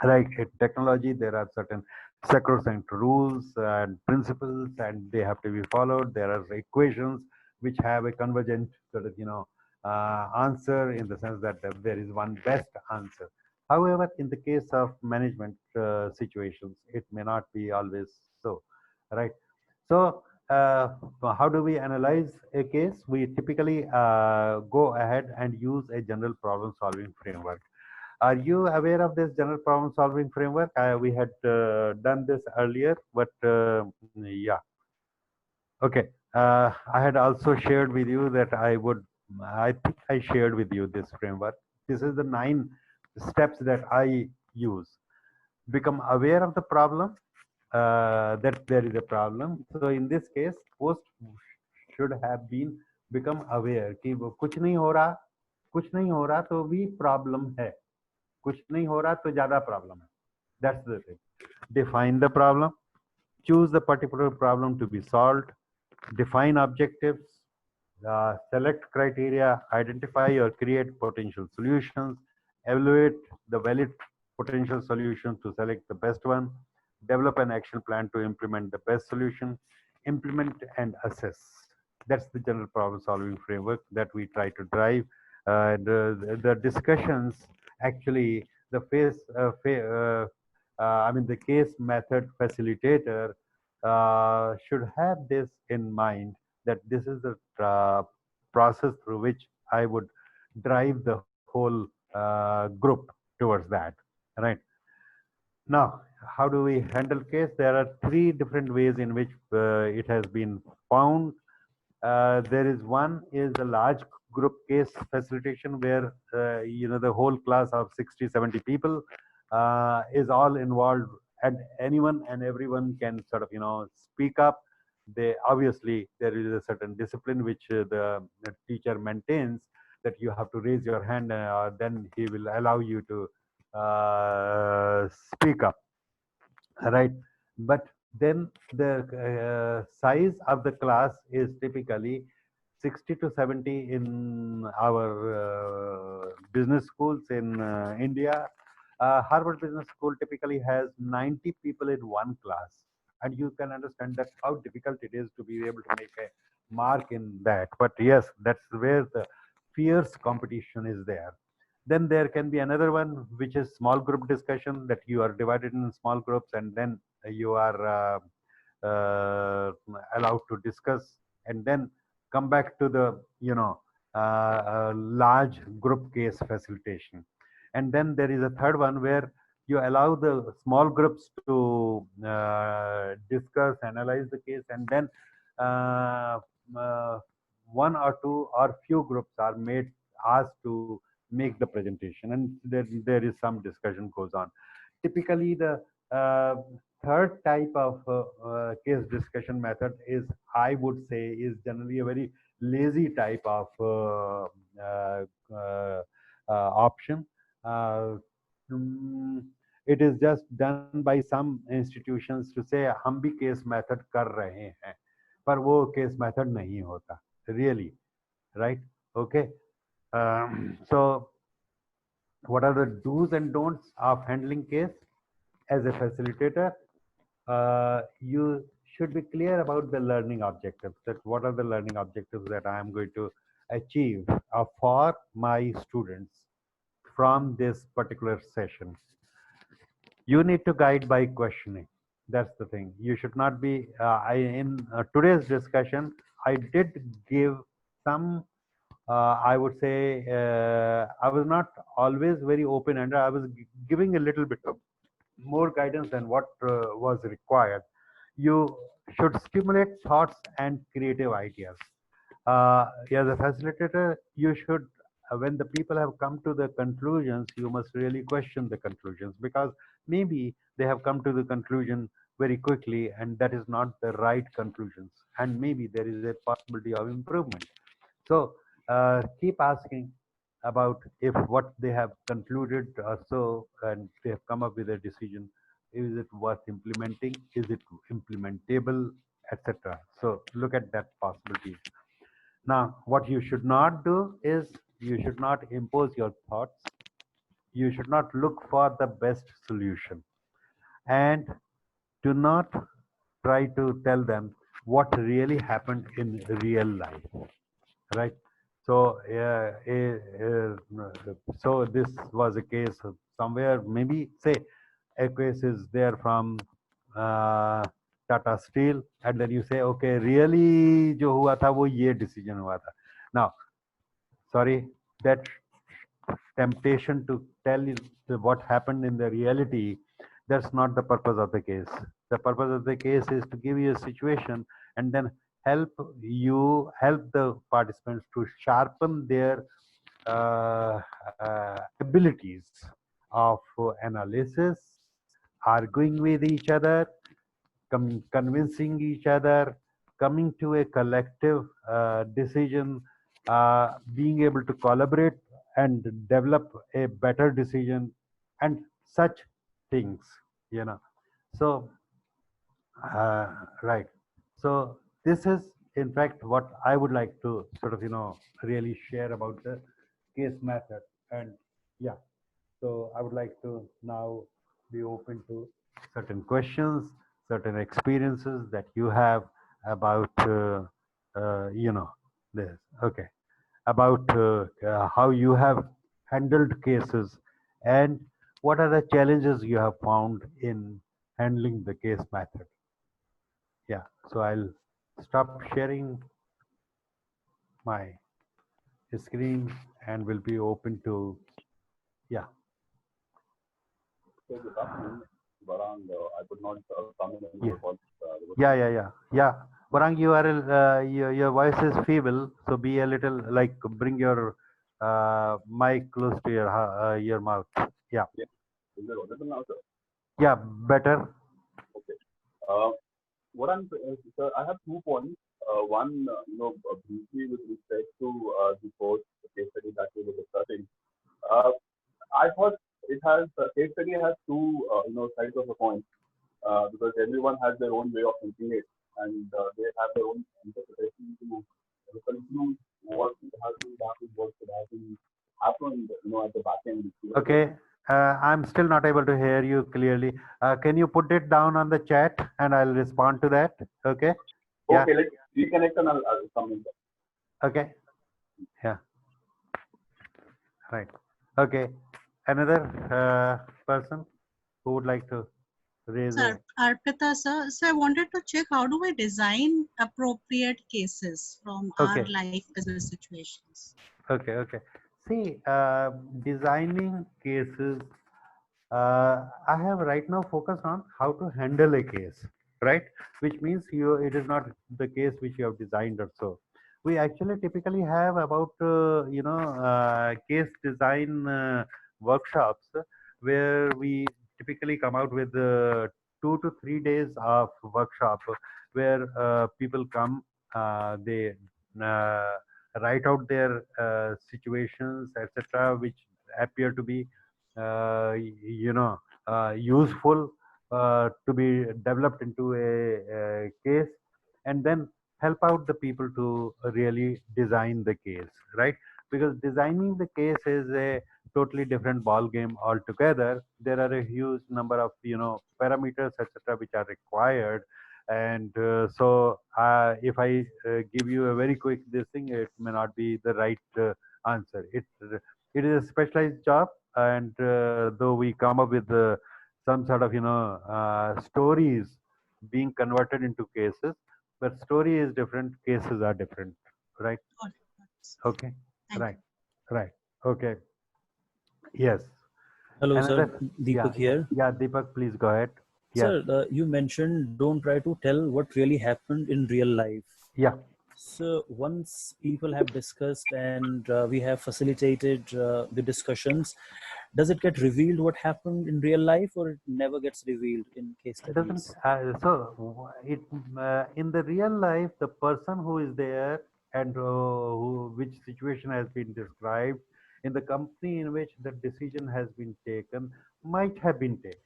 Speaker 1: Like in technology, there are certain sacrosanct rules and principles, and they have to be followed. There are equations which have a convergent sort of answer, in the sense that there is one best answer. However, in the case of management situations, it may not be always so, right? So how do we analyze a case? We typically go ahead and use a general problem solving framework. Are you aware of this general problem solving framework? We had done this earlier, but yeah. Okay. I had also shared with you that I think I shared with you this framework. This is the 9 steps that I use. Become aware of the problem, that there is a problem. So in this case, post should have been become aware कि वो कुछ नहीं हो रहा तो भी problem है, कुछ नहीं हो रहा तो ज्यादा प्रॉब्लम है. That's the thing. Define the problem, choose the particular problem to be solved, define objectives, select criteria, identify or create potential solutions, evaluate the valid potential solutions to select the best one, develop an action plan to implement the best solution, implement and assess. That's the general problem solving framework that we try to drive. The discussions actually, the I mean, the case method facilitator should have this in mind, that this is the process through which I would drive the whole group towards that, right? Now, how do we handle case? There are 3 different ways in which it has been found. There is one is a large group case facilitation, where the whole class of 60, 70 people is all involved, and anyone and everyone can sort of speak up. They obviously, there is a certain discipline which the teacher maintains, that you have to raise your hand, then he will allow you to speak up, right? But then the size of the class is typically 60 to 70 in our business schools in India. Harvard Business School typically has 90 people in one class, and you can understand that how difficult it is to be able to make a mark in that. But yes, that's where the fierce competition is there. Then there can be another one, which is small group discussion, that you are divided in small groups, and then you are allowed to discuss, and then come back to the large group case facilitation. And then there is a third one, where you allow the small groups to discuss, analyze the case, and then one or two or few groups are made asked to make the presentation, and there is some discussion goes on. Typically, the third type of case discussion method is, I would say, is generally a very lazy type of option. It is just done by some institutions to say हम भी case method कर रहे हैं, पर वो case method नहीं होता really, right? Okay. So what are the do's and don'ts of handling case? As a facilitator, you should be clear about the learning objectives, that what are the learning objectives that I am going to achieve for my students from this particular session. You need to guide by questioning. That's the thing. You should not be in today's discussion, I did give some I would say I was not always very open-ended. I was giving a little bit of more guidance than what was required. You should stimulate thoughts and creative ideas. As a facilitator, you should, when the people have come to the conclusions, you must really question the conclusions, because maybe they have come to the conclusion very quickly, and that is not the right conclusions, and maybe there is a possibility of improvement. So keep asking about if what they have concluded or so, and they have come up with a decision, Is it worth implementing? Is it implementable, etc.? So look at that possibilities. Now, what you should not do is you should not impose your thoughts. You should not look for the best solution, and do not try to tell them what really happened in real life, right? So, so this was a case of somewhere, maybe say a case is there from Tata Steel, and then you say, okay, really जो हुआ था वो ये decision हुआ था. Now, sorry, that temptation to tell you what happened in the reality, that's not the purpose of the case. The purpose of the case is to give you a situation and then help the participants to sharpen their abilities of analysis, arguing with each other, convincing each other, coming to a collective decision, being able to collaborate and develop a better decision, and such things, you know. So, right. So this is, in fact, what I would like to sort of, really share about the case method. And yeah, so I would like to now be open to certain questions, certain experiences that you have about, this. Okay. About how you have handled cases and what are the challenges you have found in handling the case method. Yeah, so I'll stop sharing my screen and will be open to, yeah.
Speaker 6: So good afternoon, Varang. I could not come in
Speaker 1: Yeah.
Speaker 6: because
Speaker 1: Yeah. Varang, your voice is feeble, so be a little like bring your mic close to your mouth. Yeah.
Speaker 6: is it audible now, sir?
Speaker 1: Yeah, better.
Speaker 6: Okay. What I'm sir, I have 2 points. One, briefly with respect to the post case study that we were discussing. I thought it has case study has two sides of a coin because everyone has their own way of thinking it and they have their own interpretation to conclude what has been happened, what should have been happened, at the back end.
Speaker 1: Okay. I'm still not able to hear you clearly. Can you put it down on the chat and I'll respond to that? Okay. Yeah.
Speaker 6: Okay, let's reconnect and I'll come in there.
Speaker 1: Okay. Yeah. Right. Okay. Another person who would like to raise
Speaker 2: Sir, Arpita, sir, so I wanted to check how do we design appropriate cases from our
Speaker 1: Okay.
Speaker 2: life business situations?
Speaker 1: Okay. See, designing cases, I have right now focused on how to handle a case, right? Which means it is not the case which you have designed or so. We actually typically have about, case design workshops where we typically come out with 2 to 3 days of workshop where people come, they uh, write out their situations, etc., which appear to be, useful to be developed into a case, and then help out the people to really design the case, right? Because designing the case is a totally different ball game altogether. There are a huge number of parameters, etc., which are required, and so if I give you a very quick this thing, it may not be the right answer. It is a specialized job, and though we come up with some sort of stories being converted into cases, but story is different, cases are different, right?
Speaker 2: Got it, got it, sir.
Speaker 1: Okay.
Speaker 2: Thank
Speaker 1: Right. Okay. Yes.
Speaker 7: Hello, sir.
Speaker 1: Another.
Speaker 7: Deepak here.
Speaker 1: Yeah, Deepak, please go ahead. Yes.
Speaker 7: Sir, you mentioned don't try to tell what really happened in real life.
Speaker 1: Yeah.
Speaker 7: So once people have discussed and we have facilitated the discussions, does it get revealed what happened in real life, or it never gets revealed in case
Speaker 1: It doesn't.
Speaker 7: studies?
Speaker 1: In the real life, the person who is there and which situation has been described in the company in which the decision has been taken might have been taken,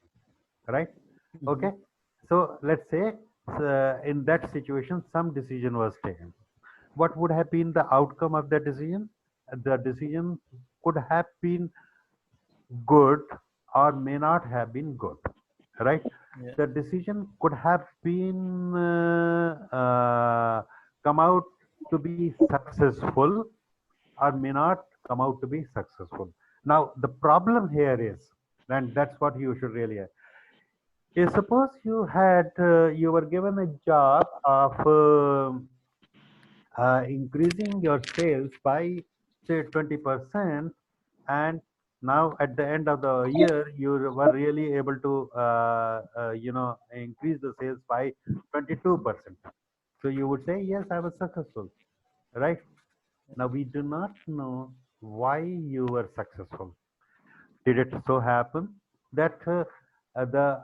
Speaker 1: right? Okay, so let's say in that situation some decision was taken. What would have been the outcome of that decision? The decision could have been good or may not have been good, right?
Speaker 7: Yeah.
Speaker 1: The decision could have been come out to be successful or may not come out to be successful. Now the problem here is, and that's what you should really have, is suppose you were given a job of increasing your sales by say 20%, and now at the end of the year you were really able to increase the sales by 22%. So you would say, yes, I was successful, right? Now we do not know why you were successful. Did it so happen that the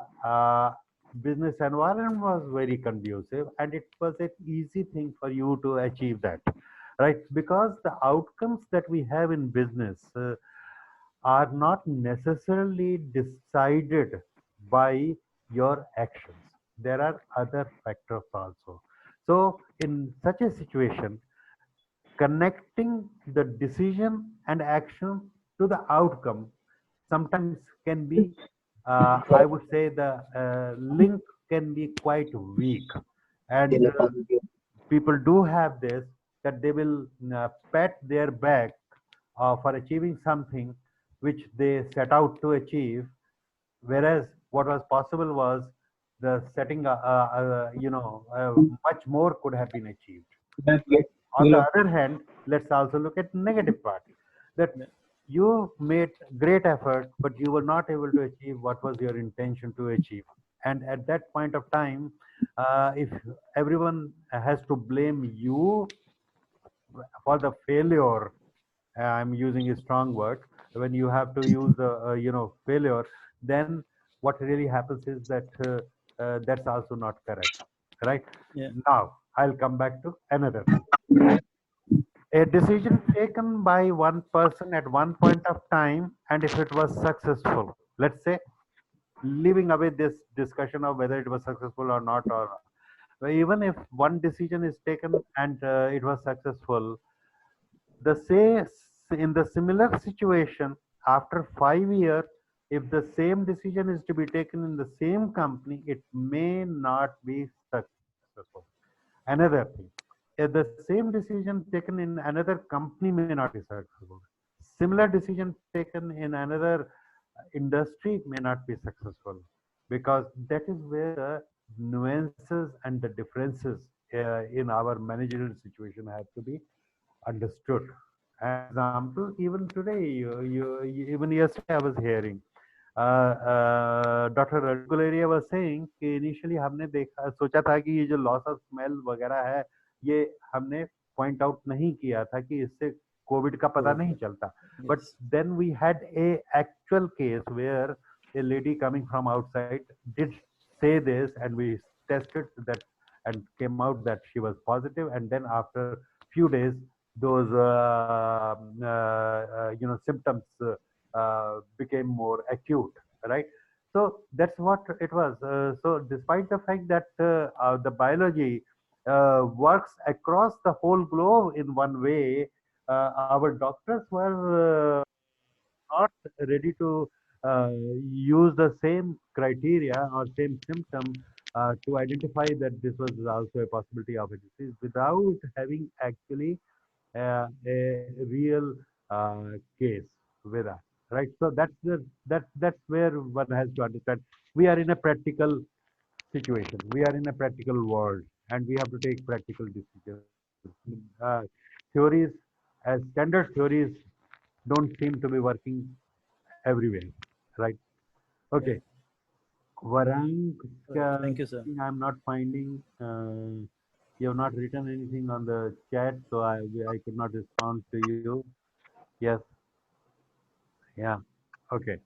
Speaker 1: business environment was very conducive and it was an easy thing for you to achieve that, right? Because the outcomes that we have in business are not necessarily decided by your actions. There are other factors also. So in such a situation, connecting the decision and action to the outcome sometimes can be, I would say, the link can be quite weak. And people do have this, that they will pat their back for achieving something which they set out to achieve, whereas what was possible was the setting, much more could have been achieved. Right? On the other hand, let's also look at negative part, that
Speaker 7: Yeah.
Speaker 1: you made great effort, but you were not able to achieve what was your intention to achieve. And at that point of time, if everyone has to blame you for the failure, I'm using a strong word, when you have to use the failure, then what really happens is that that's also not correct, right?
Speaker 7: Yeah.
Speaker 1: Now I'll come back to another thing. A decision taken by one person at one point of time, and if it was successful, let's say, leaving away this discussion of whether it was successful or not, or even if one decision is taken and it was successful, the say in the similar situation after 5 years, if the same decision is to be taken in the same company, it may not be successful. Another thing, if the same decision taken in another company may not be successful. Similar decision taken in another industry may not be successful, because that is where the nuances and the differences in our managerial situation have to be understood. An example, even today, even yesterday I was hearing doctor Ravi Guleria was saying कि initially हमने देखा सोचा था कि ये जो loss of smell वगैरह है, ये हमने point out नहीं किया था कि इससे कोविड का पता नहीं चलता. But then we had a actual case where a lady coming from outside did say this, and we tested that and came out that she was positive, and then after few days those symptoms became more acute, right? So that's what it was. So despite the fact that the biology works across the whole globe in one way, our doctors were not ready to use the same criteria or same symptom to identify that this was also a possibility of a disease, without having actually a real case with us, right? So that's where one has to understand. We are in a practical situation. We are in a practical world, and we have to take practical decisions. Theories, as standard theories, don't seem to be working everywhere, right? Okay. Varang,
Speaker 7: Thank you, sir.
Speaker 1: I'm not finding. You have not written anything on the chat, so I could not respond to you. Yes. Yeah. Okay.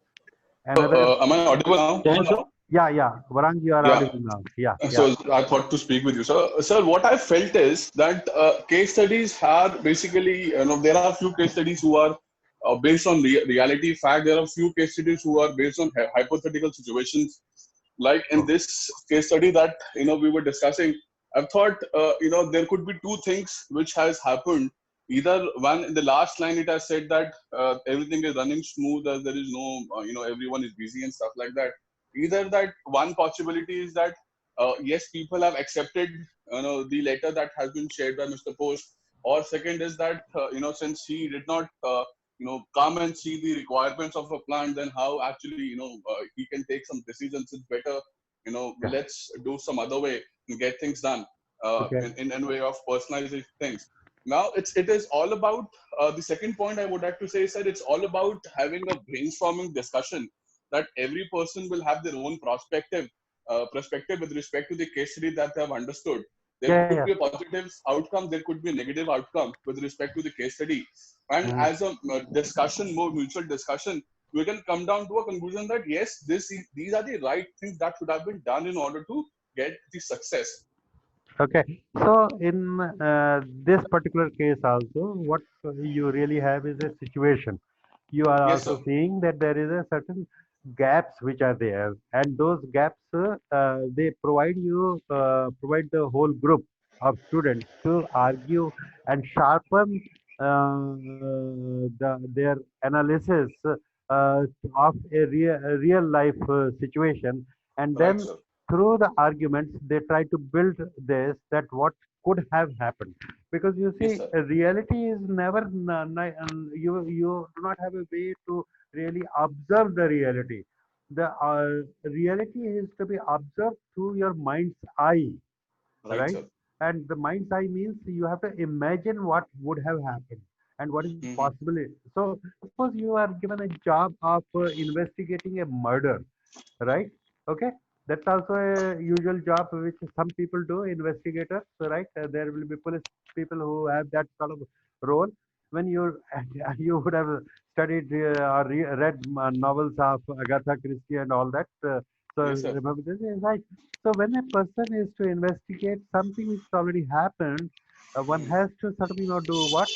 Speaker 1: Another.
Speaker 6: Am I audible now?
Speaker 1: Yeah. Varang, you are
Speaker 6: Yeah.
Speaker 1: audible now. Yeah.
Speaker 6: So I thought to speak with you. So, sir, what I felt is that case studies are basically, there are few case studies who are based on reality fact. There are few case studies who are based on hypothetical situations. like in this case study that we were discussing, I've thought there could be two things which has happened. Either one, in the last line it has said that everything is running smooth, as there is no everyone is busy and stuff like that. Either that one possibility is that yes, people have accepted the letter that has been shared by Mr. Post, or second is that since he did not come and see the requirements of a plant, then how actually he can take some decisions. It's better
Speaker 1: Yeah.
Speaker 6: let's do some other way and get things done
Speaker 1: Okay.
Speaker 6: in a way of personalizing things. Now it is all about the second point I would like to say is that it's all about having a brainstorming discussion, that every person will have their own perspective with respect to the case study that they have understood. There
Speaker 1: Yeah.
Speaker 6: could
Speaker 1: Yeah.
Speaker 6: be a positive outcome, there could be a negative outcome with respect to the case study. And
Speaker 1: Mhm.
Speaker 6: as a discussion, more mutual discussion, we can come down to a conclusion that yes, these are the right things that should have been done in order to get the success.
Speaker 1: Okay, so in this particular case also, what you really have is a situation. You are
Speaker 6: Yes, sir.
Speaker 1: also seeing that there is a certain gaps which are there, and those gaps they provide the whole group of students to argue and sharpen their analysis of a real life situation, and
Speaker 6: Right,
Speaker 1: then
Speaker 6: sir.
Speaker 1: through the arguments they try to build this, that what could have happened, because you see
Speaker 6: Yes, sir.
Speaker 1: reality is never you do not have a way to really observe the reality. The reality is to be observed through your mind's eye,
Speaker 6: Right,
Speaker 1: right?
Speaker 6: sir.
Speaker 1: And the mind's eye means you have to imagine what would have happened and what is
Speaker 6: Hmm.
Speaker 1: possible. So suppose you are given a job of investigating a murder, right? Okay, that's also a usual job which some people do, investigators, right? There will be police people who have that sort of role. When you you would have studied or read novels of Agatha Christie and all that, so
Speaker 6: Yes, sir.
Speaker 1: remember this is right. So when a person is to investigate something which has already happened, one
Speaker 6: Hmm.
Speaker 1: has to sort of do what,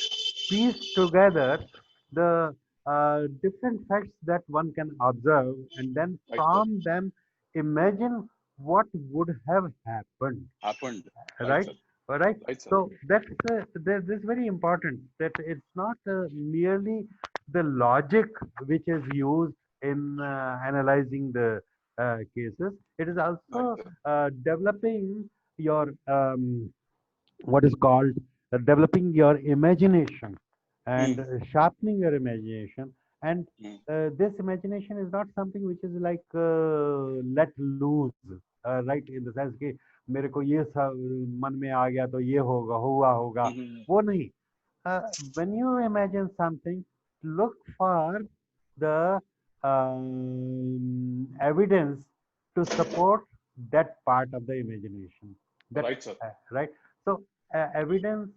Speaker 1: piece together the different facts that one can observe, and then
Speaker 6: Right, sir.
Speaker 1: from them imagine what would have happened,
Speaker 6: Happened. Right,
Speaker 1: right?
Speaker 6: sir.
Speaker 1: All right.
Speaker 6: Right, sir.
Speaker 1: So that's this is very important, that it's not merely the logic which is used in analyzing the cases. It is
Speaker 6: Right,
Speaker 1: also
Speaker 6: sir.
Speaker 1: developing your what is called developing your imagination
Speaker 6: Hmm.
Speaker 1: and sharpening your imagination. And
Speaker 6: Hmm.
Speaker 1: this imagination is not something which is like let loose, right? In the sense कि मेरे को ये सब मन में आ गया तो ये होगा हुआ होगा,
Speaker 6: Hmm.
Speaker 1: वो नहीं. When you imagine something, look for the evidence to support that part of the imagination. That
Speaker 6: Right, sir.
Speaker 1: right. So evidence,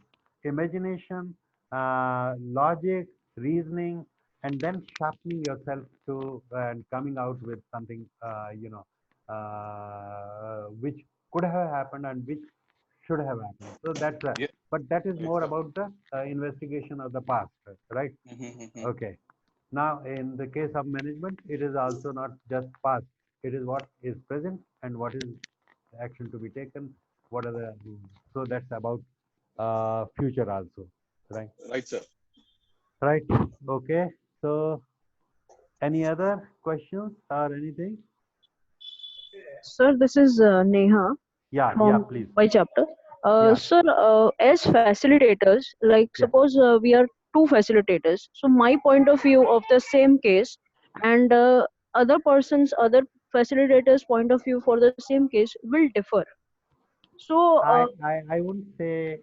Speaker 1: imagination, logic, reasoning, and then sharpening yourself to and coming out with something which could have happened and which should have happened. So that's
Speaker 6: Yeah.
Speaker 1: but that is
Speaker 6: Right,
Speaker 1: more
Speaker 6: sir.
Speaker 1: about the investigation of the past, right?
Speaker 6: Hmm.
Speaker 1: Okay. Now, in the case of management, it is also not just past. It is what is present and what is action to be taken. What are the so that's about future also, right?
Speaker 6: Right, sir.
Speaker 1: Right. Okay. So, any other questions or anything?
Speaker 8: Sir, this is Neha
Speaker 1: Yeah. Yeah.
Speaker 8: from
Speaker 1: Please.
Speaker 8: my chapter.
Speaker 1: Yeah.
Speaker 8: Sir, as facilitators, like
Speaker 1: Yeah.
Speaker 8: suppose we are two facilitators. So my point of view of the same case and other facilitators' point of view for the same case will differ. So
Speaker 1: I wouldn't say,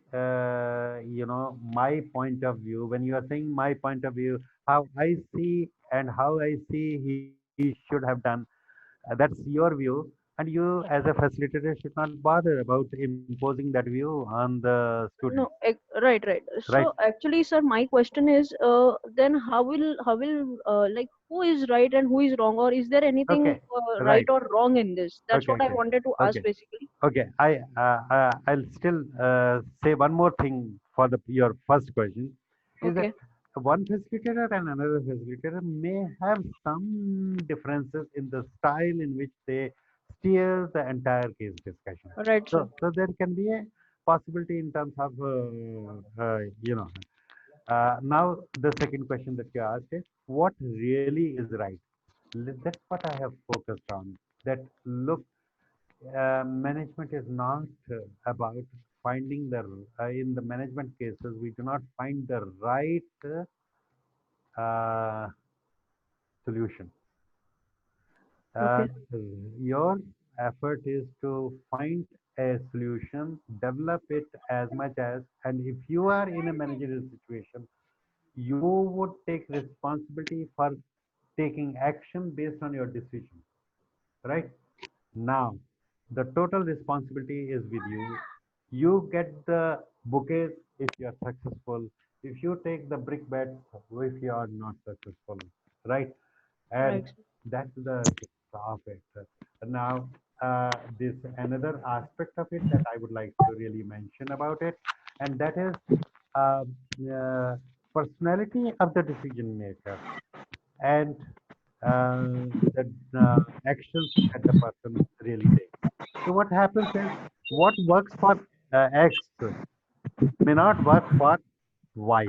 Speaker 1: my point of view. When you are saying my point of view, how I see and how I see he should have done, that's your view. And you, as a facilitator, should not bother about imposing that view on the student,
Speaker 8: no, right, right.
Speaker 1: right?
Speaker 8: So actually, sir, my question is, then how will like who is right and who is wrong, or is there anything
Speaker 1: Okay,
Speaker 8: right
Speaker 1: right.
Speaker 8: or wrong in this? That's
Speaker 1: Okay,
Speaker 8: what I
Speaker 1: okay,
Speaker 8: wanted to ask
Speaker 1: okay,
Speaker 8: basically.
Speaker 1: okay. I'll still say one more thing for the your first question, is that
Speaker 8: Okay,
Speaker 1: one facilitator and another facilitator may have some differences in the style in which they steer the entire case discussion.
Speaker 8: Right, sir.
Speaker 1: So there can be a possibility in terms of, now the second question that you asked is, what really is right? That's what I have focused on. That look, management is not about finding the, in the management cases, we do not find the right solution.
Speaker 8: Okay.
Speaker 1: Your effort is to find a solution, develop it as much as, and if you are in a managerial situation, you would take responsibility for taking action based on your decision, right? Now, the total responsibility is with you. You get the bouquets if you are successful. If you take the brick bats if you are not successful, right? And
Speaker 8: Right, sir.
Speaker 1: that's the case of it. Now, this another aspect of it that I would like to really mention about it, and that is uh, uh, personality of the decision maker and the actions that the person really takes. So what happens is what works for X may not work for Y,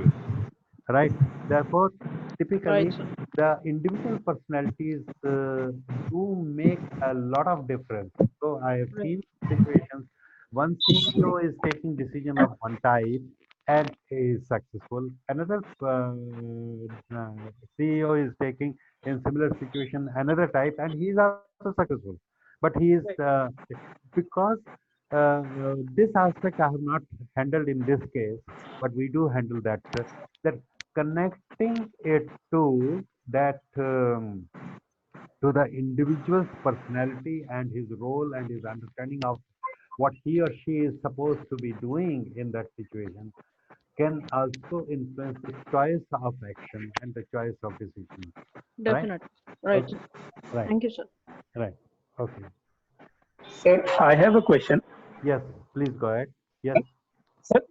Speaker 1: right? Therefore,
Speaker 8: Right,
Speaker 1: typically
Speaker 8: sir.
Speaker 1: the individual personalities do make a lot of difference. So I have
Speaker 8: Right.
Speaker 1: seen situations one CEO is taking decision of one type and is successful. Another CEO is taking in similar situation another type and he is also successful. But he is
Speaker 8: Right.
Speaker 1: because this aspect I have not handled in this case, but we do handle that. That connecting it to that to the individual's personality and his role and his understanding of what he or she is supposed to be doing in that situation can also influence the choice of action and the choice of decision. Right?
Speaker 8: Definitely. Right,
Speaker 1: Okay.
Speaker 8: sir.
Speaker 1: Right.
Speaker 8: Thank you, sir.
Speaker 1: Right. Okay.
Speaker 9: Sir, I have a question.
Speaker 1: Yes. Please go ahead. Yes.
Speaker 9: Sir,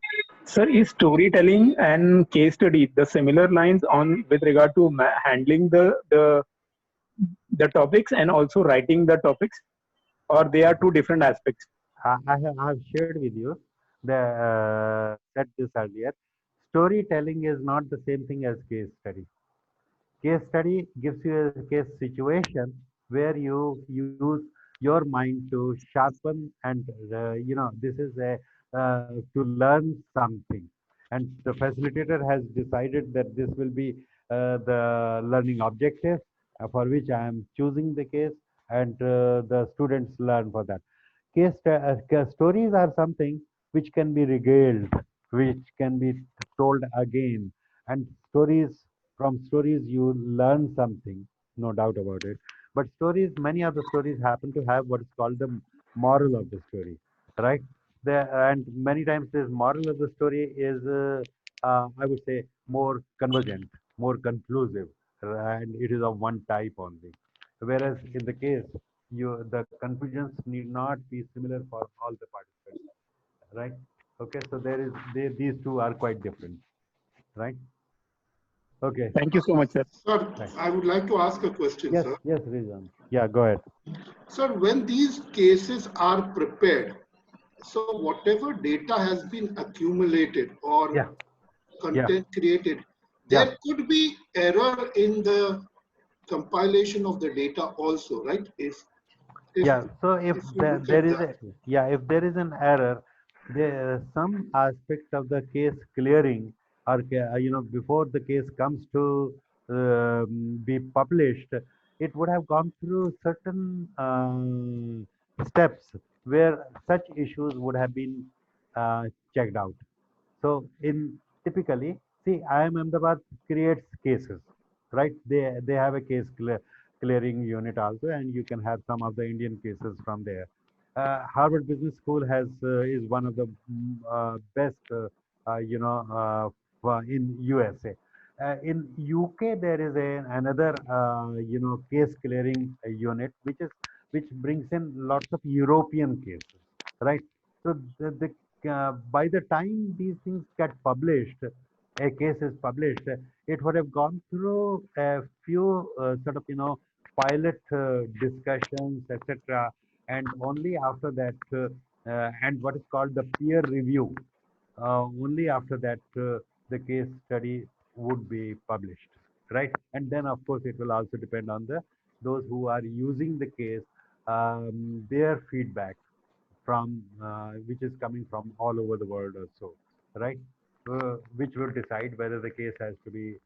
Speaker 9: sir, is storytelling and case study the similar lines on with regard to handling the topics and also writing the topics, or they are two different aspects?
Speaker 1: I have shared with you the said this earlier. Storytelling is not the same thing as case study. Case study gives you a case situation where you use your mind to sharpen and this is a to learn something, and the facilitator has decided that this will be the learning objective for which I am choosing the case, and the students learn for that. Stories are something which can be regaled, which can be told again, and stories from stories you learn something, no doubt about it. But stories, many of the stories happen to have what is called the moral of the story, right? And many times this moral of the story is, I would say, more convergent, more conclusive, and it is of one type only. Whereas in the case, the conclusions need not be similar for all the participants, right? Okay, so these two are quite different, right? Okay,
Speaker 9: Thank you so much, sir.
Speaker 3: Sir,
Speaker 1: right.
Speaker 3: I would like to ask a question,
Speaker 1: Yes,
Speaker 3: sir.
Speaker 1: yes, Rizwan. Yeah, go ahead.
Speaker 3: Sir, when these cases are prepared, so whatever data has been accumulated or
Speaker 1: Yeah, yeah,
Speaker 3: content created,
Speaker 1: yeah,
Speaker 3: there could be error in the compilation of the data also, right? If
Speaker 1: yeah. So if
Speaker 3: if you look
Speaker 1: there
Speaker 3: at
Speaker 1: is
Speaker 3: that.
Speaker 1: a, yeah, if there is an error, there some aspect of the case clearing or before the case comes to be published, it would have gone through certain steps where such issues would have been checked out. So in typically, see, IIM Ahmedabad creates cases, right? They have a clearing unit also, and you can have some of the Indian cases from there. Harvard Business School has is one of the best, in USA. In UK, there is another case clearing unit which brings in lots of European cases, right? So by the time these things get published, a case is published, it would have gone through a few sort of pilot discussions, etc., and only after that, and what is called the peer review, only after that the case study would be published, right? And then of course it will also depend on the those who are using the case, their feedback from which is coming from all over the world or so, right? Which will decide whether the case has to be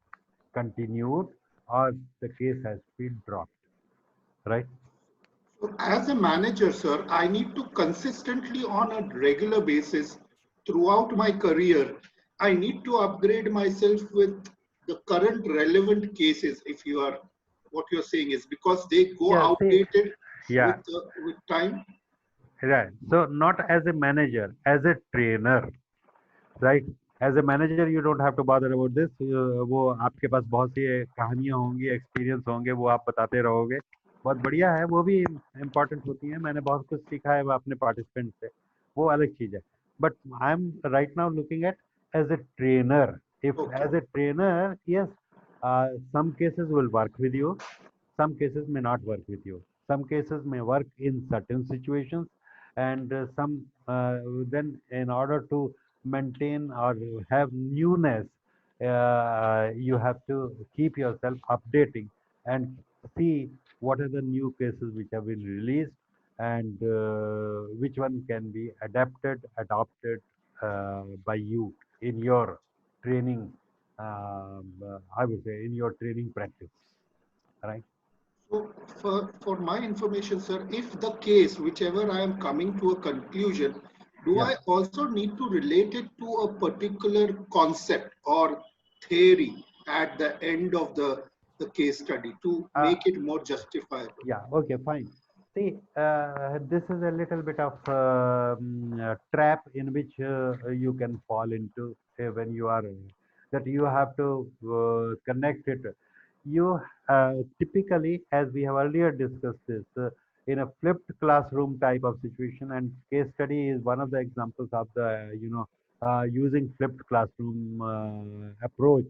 Speaker 1: continued or the case has been dropped, right?
Speaker 3: So as a manager, sir, I need to consistently on a regular basis throughout my career, I need to upgrade myself with the current relevant cases. If you are, what you're saying is because they go
Speaker 1: Yeah, see,
Speaker 3: outdated
Speaker 1: yeah,
Speaker 3: with time.
Speaker 1: right. So not as a manager, as a trainer, right as a manager you don't have to bother about this वो आपके पास बहुत सी कहानियां होंगी experience होंगे वो आप बताते रहोगे बहुत बढ़िया है वो भी इम्पोर्टेंट होती है मैंने बहुत कुछ सीखा है अपने पार्टिसिपेंट से वो अलग चीज है but I am right now looking at as a trainer if
Speaker 3: Okay.
Speaker 1: as a trainer yes some cases will work with you some cases may not work with you some cases may work in certain situations and some then in order to maintain or have newness you have to keep yourself updating and see what are the new cases which have been released and which one can be adopted by you in your training I would say in your training practice right
Speaker 3: So for my information, sir, if the case, whichever I am coming to a conclusion, do
Speaker 1: yeah
Speaker 3: I also need to relate it to a particular concept or theory at the end of the case study to
Speaker 1: uh,
Speaker 3: make it more justifiable?
Speaker 1: yeah okay fine see this is a little bit of trap in which you can fall into when you are that you have to connect it you typically as we have earlier discussed this in a flipped classroom type of situation and case study is one of the examples of the using flipped classroom approach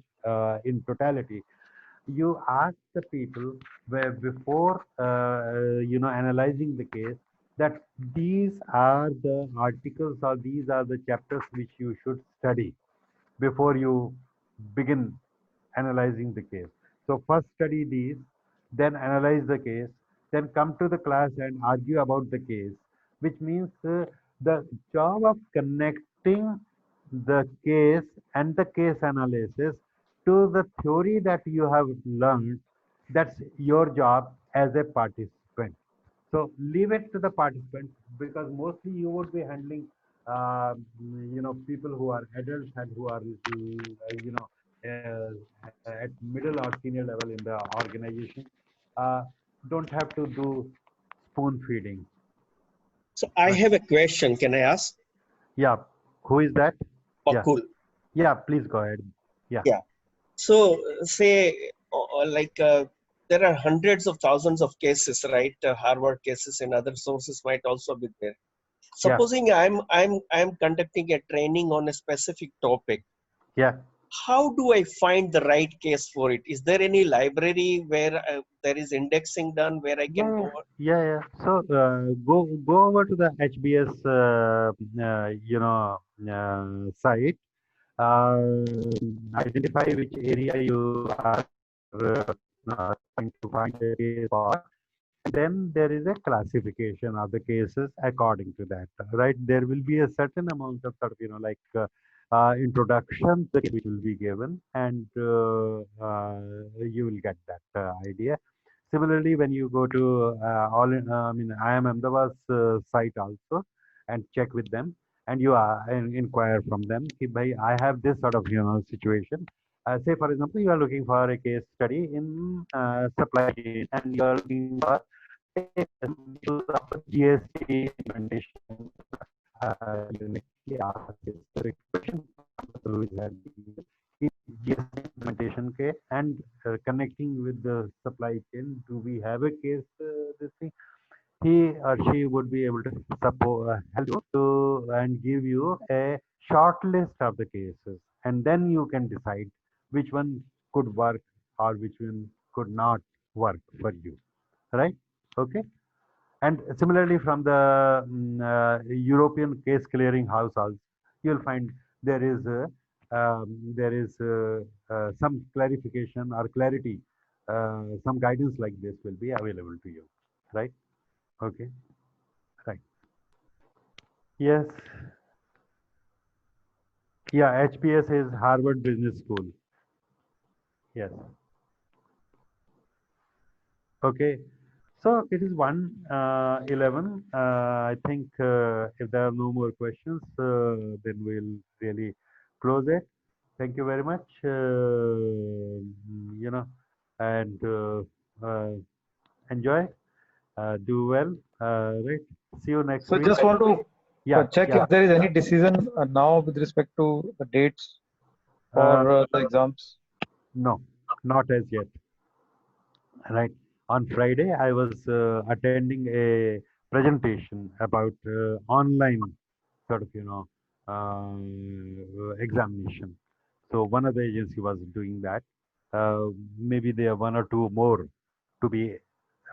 Speaker 1: in totality you ask the people where before analyzing the case that these are the articles or these are the chapters which you should study before you begin analyzing the case. So first study these, then analyze the case, then come to the class and argue about the case, which means the job of connecting the case and the case analysis to the theory that you have learned, that's your job as a participant. So leave it to the participant because mostly you would be handling, people who are adults and who are, at middle or senior level in the organization. Uh, don't have to do spoon feeding.
Speaker 10: So I
Speaker 1: Right?
Speaker 10: have a question. Can I ask?
Speaker 1: Yeah. Who is that? Yeah.
Speaker 10: Bakul.
Speaker 1: Yeah. Please go ahead. Yeah.
Speaker 10: Yeah. So say there are hundreds of thousands of cases, right? Harvard cases and other sources might also be there.
Speaker 1: Yeah.
Speaker 10: Supposing I'm conducting a training on a specific topic.
Speaker 1: Yeah.
Speaker 10: How do I find the right case for it? Is there any library where there is indexing done where I can go?
Speaker 1: Yeah. So go over to the HBS site. Identify which area you are trying to find a case for. Then there is a classification of the cases according to that, right? There will be a certain amount of sort of, introduction that which will be given and you will get that idea. Similarly, when you go to IIM Ahmedabad's site also and check with them and you inquire from them, ki, bhai, I have this sort of, situation. Say, for example, you are looking for a case study in supply chain and you are looking for a use of GST implementation. You may ask this question who is having GST implementation के and connecting with the supply chain. Do we have a case this thing? He or she would be able to support help you to and give you a short list of the cases, and then you can decide which one could work or which one could not work for you, right? Okay. And similarly, from the European case clearing house also, you'll find there is some clarification or clarity, some guidance like this will be available to you, right? Okay, right. Yes. Yeah, HPS is Harvard Business School. Yes. Okay. So it is 1:11. I think if there are no more questions, then we'll really close it. Thank you very much. And enjoy. Do well. Right. See you next
Speaker 11: So
Speaker 1: week.
Speaker 11: just want to
Speaker 1: Yeah.
Speaker 11: check
Speaker 1: Yeah.
Speaker 11: if there is any decision now with respect to the dates for the exams.
Speaker 1: No, not as yet. Right. On Friday, I was attending a presentation about online sort of, examination. So one of the agency was doing that. Maybe there are one or two more to be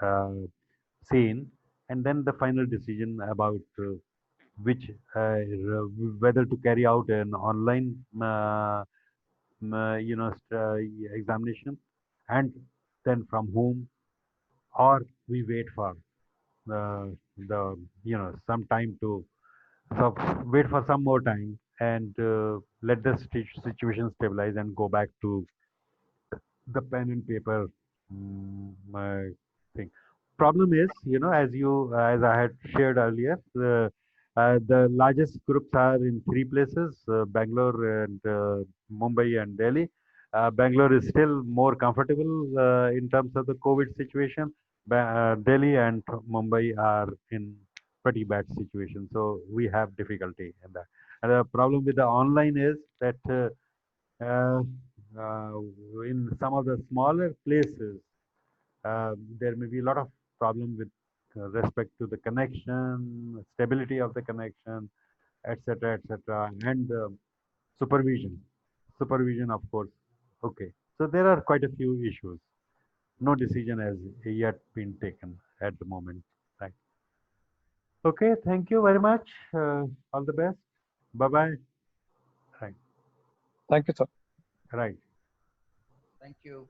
Speaker 1: uh, seen, and then the final decision about which whether to carry out an online examination, and then from whom, or we wait for the some time to, so wait for some more time and let the situation stabilize and go back to the pen and paper thing. Problem is, as I had shared earlier, the largest groups are in three places: Bangalore and Mumbai and Delhi. Bangalore is still more comfortable in terms of the COVID situation. Delhi and Mumbai are in pretty bad situation, so we have difficulty in that. And the problem with the online is that uh, uh, in some of the smaller places, there may be a lot of problem with respect to the connection, stability of the connection, etc., and supervision. Supervision, of course. Okay. So there are quite a few issues. No decision has yet been taken at the moment. Right. Okay. Thank you very much. All the best. Bye bye. Right.
Speaker 11: Thank you, sir.
Speaker 1: Right.
Speaker 5: Thank you.